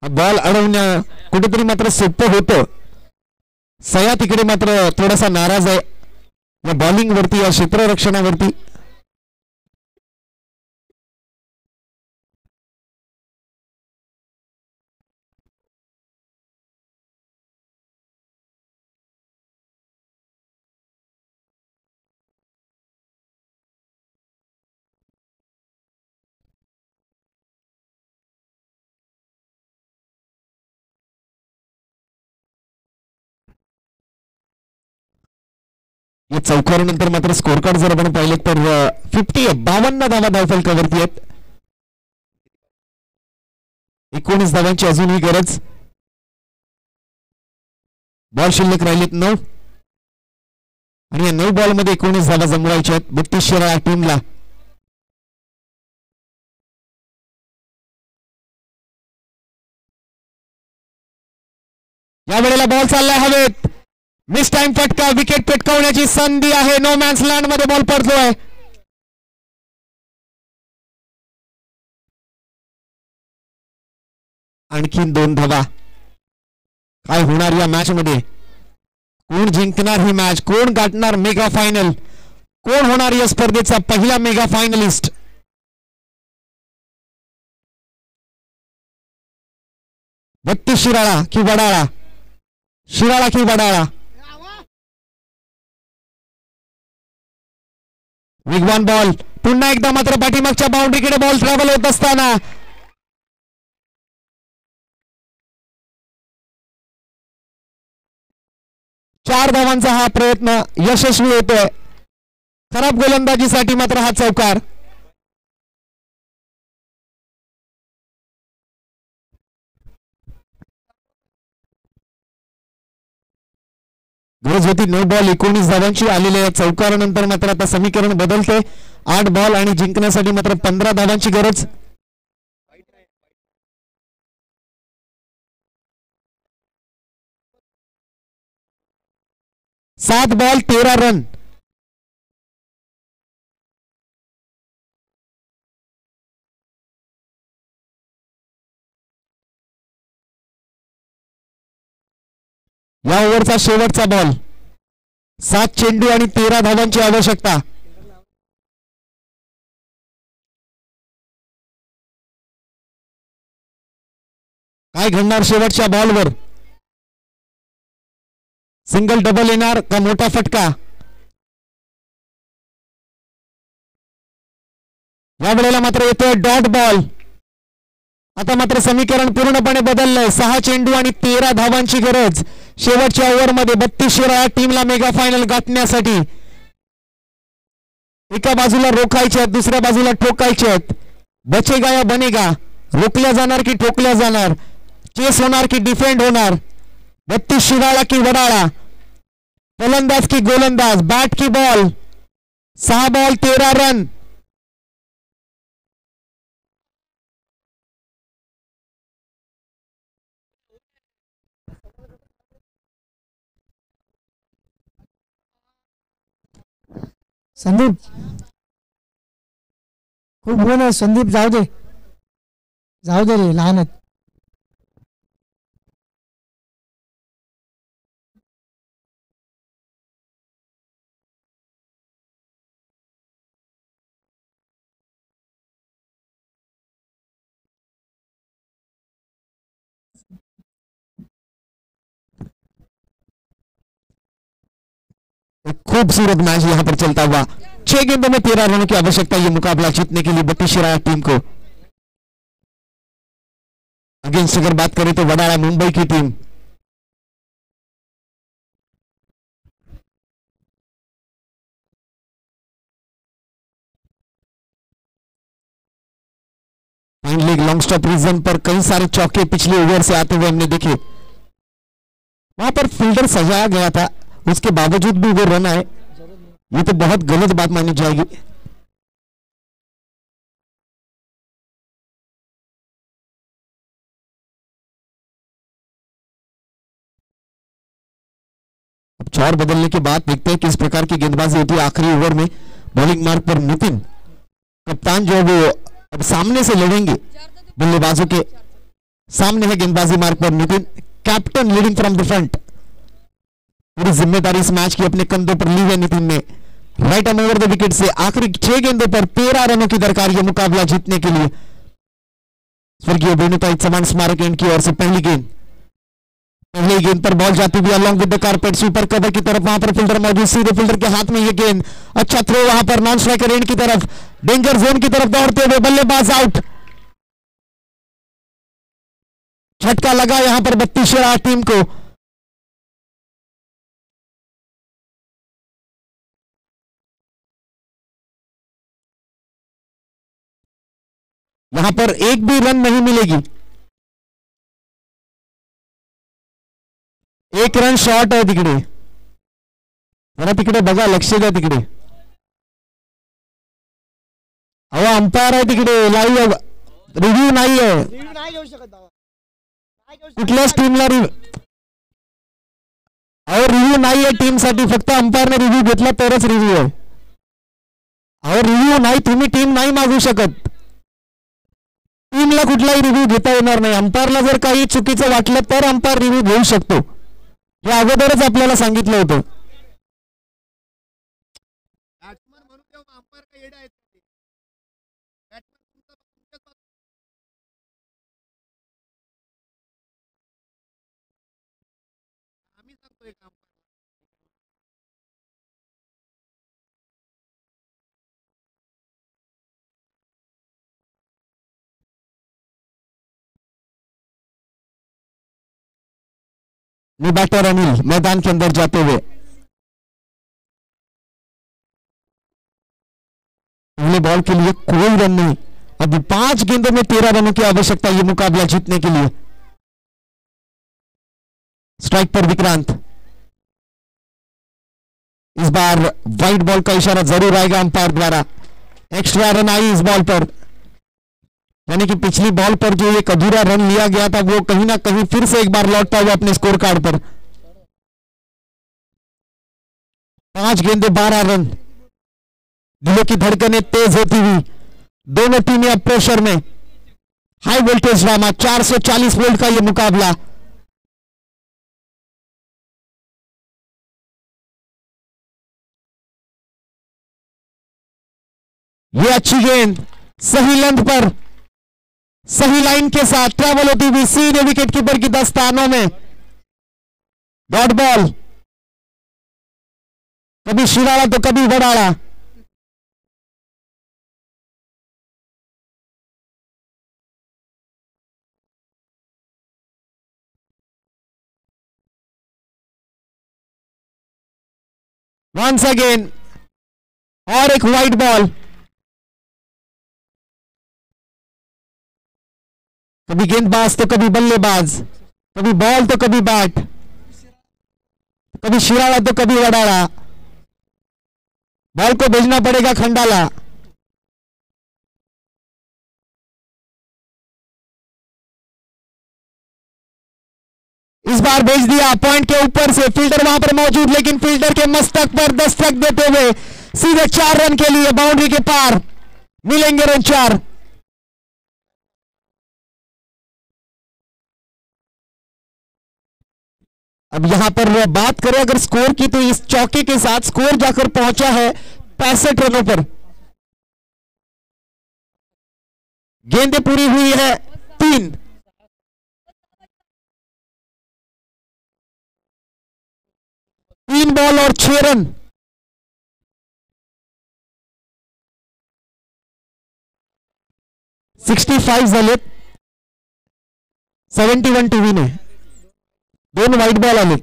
बॉल अडवणं कुठेतरी मात्र सोपं होतं. सया तिकडे मात्र थोडासा नाराज आहे या बॉलिंग वरती, या क्षेत्ररक्षणावरती. या चौकारानंतर मात्र स्कोर कार्ड जर आपण पाहिले तर 52 धावा धावफलकावरती आहेत. 19 धावांची अजूनही गरज. बॉल शिल्लक राहिलेत 9 आणि या 9 बॉल मध्ये 19 धावा जमवायच्या आहेत 32 शिराळा टीमला. या वेळेला बॉल चाललाय हवेत. मिस टाइम फटका. विकेट पेटकावण्याची संधी आहे. नो मॅन्स लँड मध्ये बॉल पडतोय. आणखीन 2 धावा. काय होणार या मॅच मध्ये? कोण जिंकणार ही मॅच? कोण गाठणार मेगा फायनल? कोण होणार या स्पर्धेचा पहिला मेगा फायनलिस्ट? बत्तीस शिराळा की वडाळा? शिराळा की वडाळा? वेगवान बॉल. पुन्हा एकदा मात्र पाठीमागच्या बाउंड्रीकडे बॉल ट्रॅव्हल होत असताना चार धावांचा हा प्रयत्न यशस्वी होतोय. खराब गोलंदाजीसाठी मात्र हा चौकार. गरज होती 9 बॉल 19 धावांची. आलेल्या चौकारानंतर मात्र आता समीकरण बदलते. 8 बॉल आणि जिंकण्यासाठी मात्र 15 धावांची गरज. सात बॉल 13 रन. या ओव्हरचा शेवटचा बॉल. 7 चेंडू आणि 13 धावांची आवश्यकता. काय घडणार शेवटच्या बॉलवर? सिंगल डबल येणार का मोठा फटका? या वेळेला मात्र येतोय डॉट बॉल. आता मात्र समीकरण पूर्णपणे बदललंय. 6 चेंडू आणि 13 धावांची गरज शेवटच्या ओव्हरमध्ये. 32 शिराळा टीमला मेगा फायनल गाठण्यासाठी. एका बाजूला रोखायचे आहेत, दुसऱ्या बाजूला ठोकायचे आहेत. बचेगा या बनेगा. रोखल्या जाणार की ठोकल्या जाणार? चेस होणार की डिफेंड होणार? 32 शिराळा की वडाळा? फलंदाज की गोलंदाज? बॅट की बॉल? 6 ball 13 run. संदीप खूप बोल आहे संदीप, जाऊ दे रे, लहान आहेत. खूबसूरत मैच यहां पर चलता हुआ. 6 गेंदों में 13 रनों की आवश्यकता ये मुकाबला जीतने के लिए बत्ती शिराळा टीम को. अगेंस्ट अगर बात करें तो वडाला मुंबई की team. Finally long stop region पर कई सारे चौके पिछले ओवर से आते हुए हमने देखे. वहां पर फील्डर सजाया गया था, उसके बावजूद भी वो रन आए, ये तो बहुत गलत बात मानी जाएगी. अब चार बदलने के बाद देखते हैं किस प्रकार की गेंदबाजी होती है आखिरी ओवर में. बॉलिंग मार्ग पर नितिन कप्तान जो है वो अब सामने से लड़ेंगे. बल्लेबाजों के सामने है गेंदबाजी मार्ग पर Nitin, captain leading from the front. पूरी जिम्मेदारी इस मैच की अपने कंधों पर ली है नितिन ने. Right arm over the wicket से आखिरी 6 गेंदों पर 13 रनों की दरकार यह मुकाबला जीतने के लिए. स्वर्गीय वेणुताई चव्हाण स्मारक एंड की ओर से पहली गेंद पर बॉल जाती हुई along with the carpet super cover की तरफ. वहां पर फील्डर मौजूद, सीधे फील्डर के हाथ में ये गेंद. अच्छा थ्रो वहां पर नॉन स्ट्राइकर एंड की तरफ, डेंजर जोन की तरफ दौड़ते हुए बल्लेबाज आउट. झटका लगा यहां पर बत्ती शिराळा टीम को. यहां पर एक भी रन नहीं मिलेगी. एक रन शॉर्ट आहे तिकडे. जरा तिकडे बघा, लक्ष द्या तिकडे. अहो अंपायर आहे तिकडे, लाईव्ह रिव्ह्यू नाही आहे. कुठल्याच टीमला रिव्ह्यू नाही आहे टीमसाठी, फक्त अंपायरने रिव्ह्यू घेतला तरच रिव्ह्यू आहे. अहो रिव्ह्यू नाही, तुम्ही टीम नाही मागू शकत. टीमला कुठलाही रिव्ह्यू घेता येणार नाही. अंपायरला जर काही चुकीचं वाटलं तर अंपायर रिव्ह्यू घेऊ शकतो, हे अगोदरच आपल्याला सांगितलं होतं. बॅट्समन म्हणून तेव्हा अंपायर का येडा आहे. आम्ही सांगतोय का बैटर अनिल मैदान के अंदर जाते हुए. पहले बॉल के लिए कोई रन नहीं. अभी 5 गेंदों में 13 रनों की आवश्यकता ये मुकाबला जीतने के लिए. स्ट्राइक पर विक्रांत. इस बार वाइड बॉल का इशारा जरूर आएगा अंपायर द्वारा. एक्स्ट्रा रन आई इस बॉल पर, यानी कि पिछली बॉल पर जो एक अधूरा रन लिया गया था वो कहीं ना कहीं फिर से एक बार लौटता हुआ अपने स्कोर कार्ड पर. 5 गेंदे 12 रन. दिलों की धड़कनें तेज होती हुई, दोनों टीमें अब प्रेशर में. हाई वोल्टेज ड्रामा, 440 वोल्ट का यह मुकाबला. ये अच्छी गेंद सही लेंथ पर, सही लाइन के साथ ट्रैवल होती हुई सीधे विकेट कीपर की दस्तानों में. डॉट बॉल, कभी शिराळा तो कभी वडाला. वंस अगेन और एक वाइड बॉल. कभी गेंदबाज तो कभी बल्लेबाज, कभी बॉल तो कभी बैट, कभी शिराळा तो कभी वडाला. बॉल को भेजना पड़ेगा खंडाला। इस बार भेज दिया पॉइंट के ऊपर से, फील्डर वहां पर मौजूद, लेकिन फील्डर के मस्तक पर दस्तक देते हुए सीधे 4 रन के लिए बाउंड्री के पार मिलेंगे रन 4। अब यहां पर बात करें अगर स्कोर की, तो इस चौके के साथ स्कोर जाकर पहुंचा है 65 रनों पर। गेंदें पूरी हुई है 3। 3 बॉल और 6 रन। $65 झाले, 71 टीव्हीने 2 वाईट बॉल आले,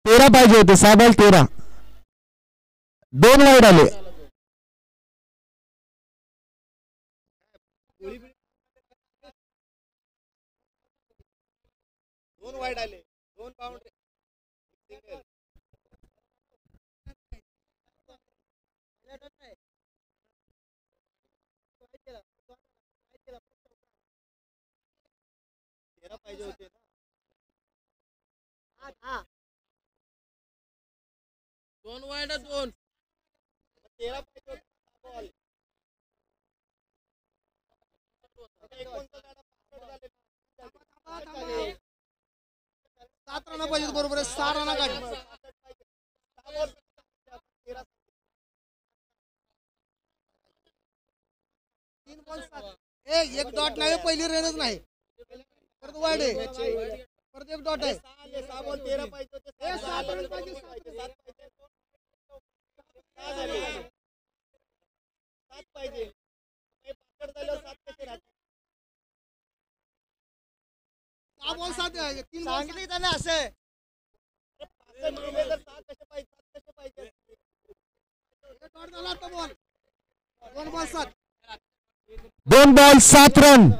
13 पाहिजे होते, 6 बॉल 13, 2 वाईट आले। दोन वाईड आले, 2 बाउंड्री, सिंगल। पाहिजे होते ना, 2 वाईड 2, 13 पाहिजे होते बॉल। 7 रन पाहिजे, बरोबर आहे, 6 रन काढले। 3 बॉल 7, एक डॉट नाही, पहिली रनच नाही, परत वाईड आहे, परत एक डॉट आहे। 6 बॉल 13 पाहिजे होते, 7 रन पाहिजे, 7 पाहिजे, 7 कसे राहते, 6 बॉल 7 आहे, 3 सांगितले त्याने असे, 7 कसे पाहिजे, 7 कसे पाहिजे, डॉट झाला आता बॉल, 2 बॉल 7, 2 बॉल 7 रन।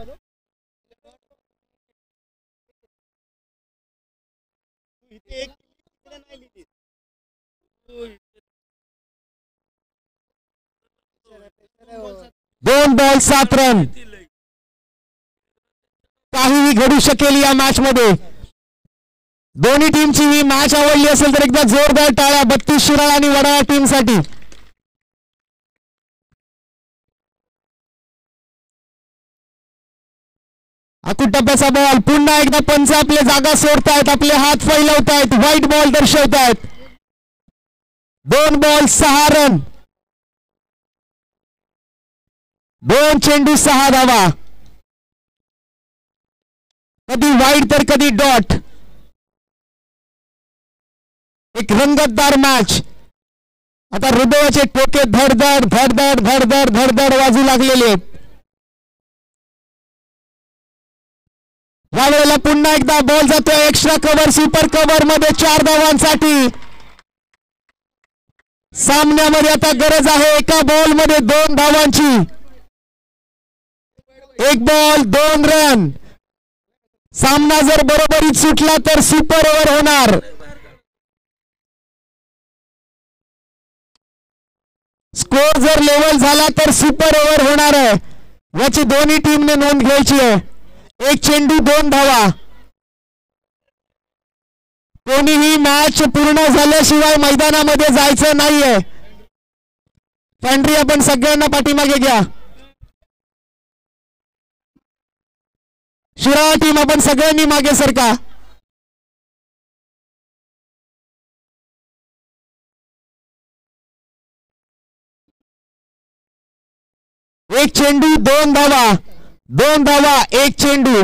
एक नाही लिहिली, 2 बॉल 7 रन। काहीही घडू शकेल या मॅच मध्ये। दोन्ही टीमची ही मॅच आवडली असेल तर एकदा जोरदार टाळ्या 32 शिराळा आणि वडाळा टीम साठी। अकुट टप्प्याचा बॉल, पुन्हा एकदा पंच आपले जागा सोडतायत, आपले हात फैलवतायत, व्हाईट बॉल दर्शवतायत। 2 बॉल 6 रन, 2 चेंडू 6 धावा, कधी वाईड तर कधी डॉट। एक रंगतदार मॅच। आता हृदयाचे ठोके धडधड धडधड धडधड धडधड वाजू लागलेले आहेत। यावेळेला पुन्हा एकदा बॉल जातोय एक्स्ट्रा कव्हर, सुपर कव्हर मध्ये 4 धावांसाठी। सामन्यामध्ये आता गरज आहे एका बॉल मध्ये 2 धावांची। 1 बॉल 2 रन। सामना जर बरोबरीत सुटला तर सुपर ओव्हर होणार। स्कोर जर लेवल झाला तर सुपर ओव्हर होणार आहे, याची दोन्ही टीमने नोंद घ्यायची आहे। 1 चेंडू 2 धावा। कोणीही मॅच पूर्ण झाल्याशिवाय मैदानामध्ये जायचं नाहीये। फॅन्ड्री आपण सगळ्यांना पाठीमागे घ्या। शिराळा टीम आपण सगळ्यांनी मागे सरका। एक चेंडू 2 धावा, 2 धावा 1 चेंडू।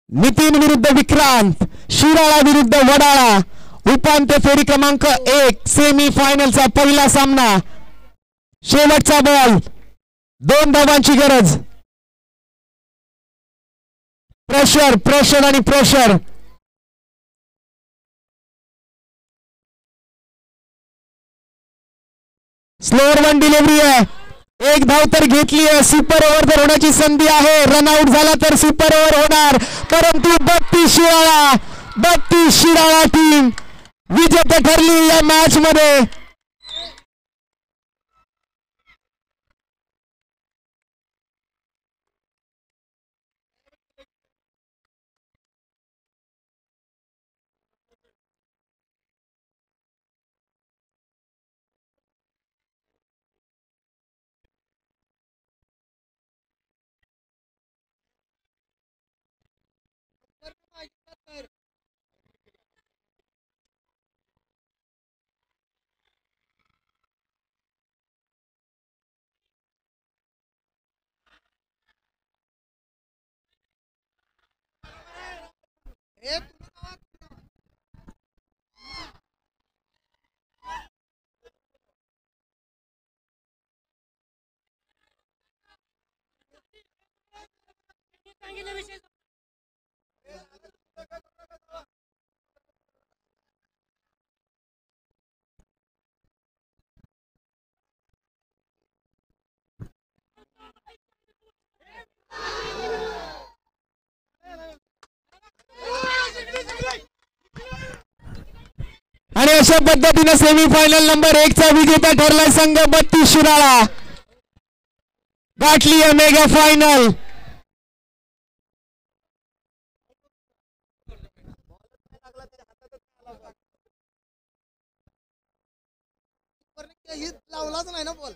नितीन विरुद्ध विक्रांत, शिराळा विरुद्ध वडाळा, उपांत्य फेरी क्रमांक 1 सेमी फायनलचा पहिला सामना। शेवटचा बॉल, 2 धावांची गरज। प्रेशर प्रेशर आणि प्रेशर। स्लोअर 1 डिलिव्हरी आहे, 1 धाव तर घेतली आहे, सुपर ओव्हर तर होण्याची संधी आहे। रनआउट झाला तर सुपर ओव्हर होणार, परंतु 32 शिराळा टीम विजेते ठरली या मॅच मध्ये। हे तुम्ही जावा. आणि अशा पद्धतीने सेमीफायनल नंबर 1 चा विजेता ठरला संघ 32 शिराळा. गाठली आहे मेगा फायनल. ही लावलाच नाही ना बॉल.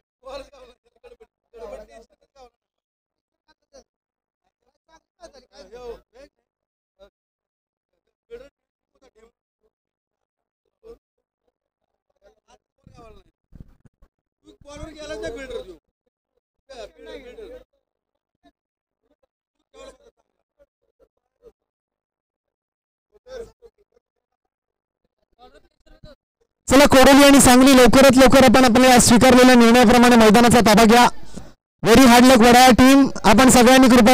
चला कोडोली आणि सांगली लवकरात लवकर आपण आपल्या स्वीकारलेल्या निर्णयाप्रमाणे मैदानाचा ताबा घ्या. Very hard luck Wadala team. आपण सगळ्यांनी कृपया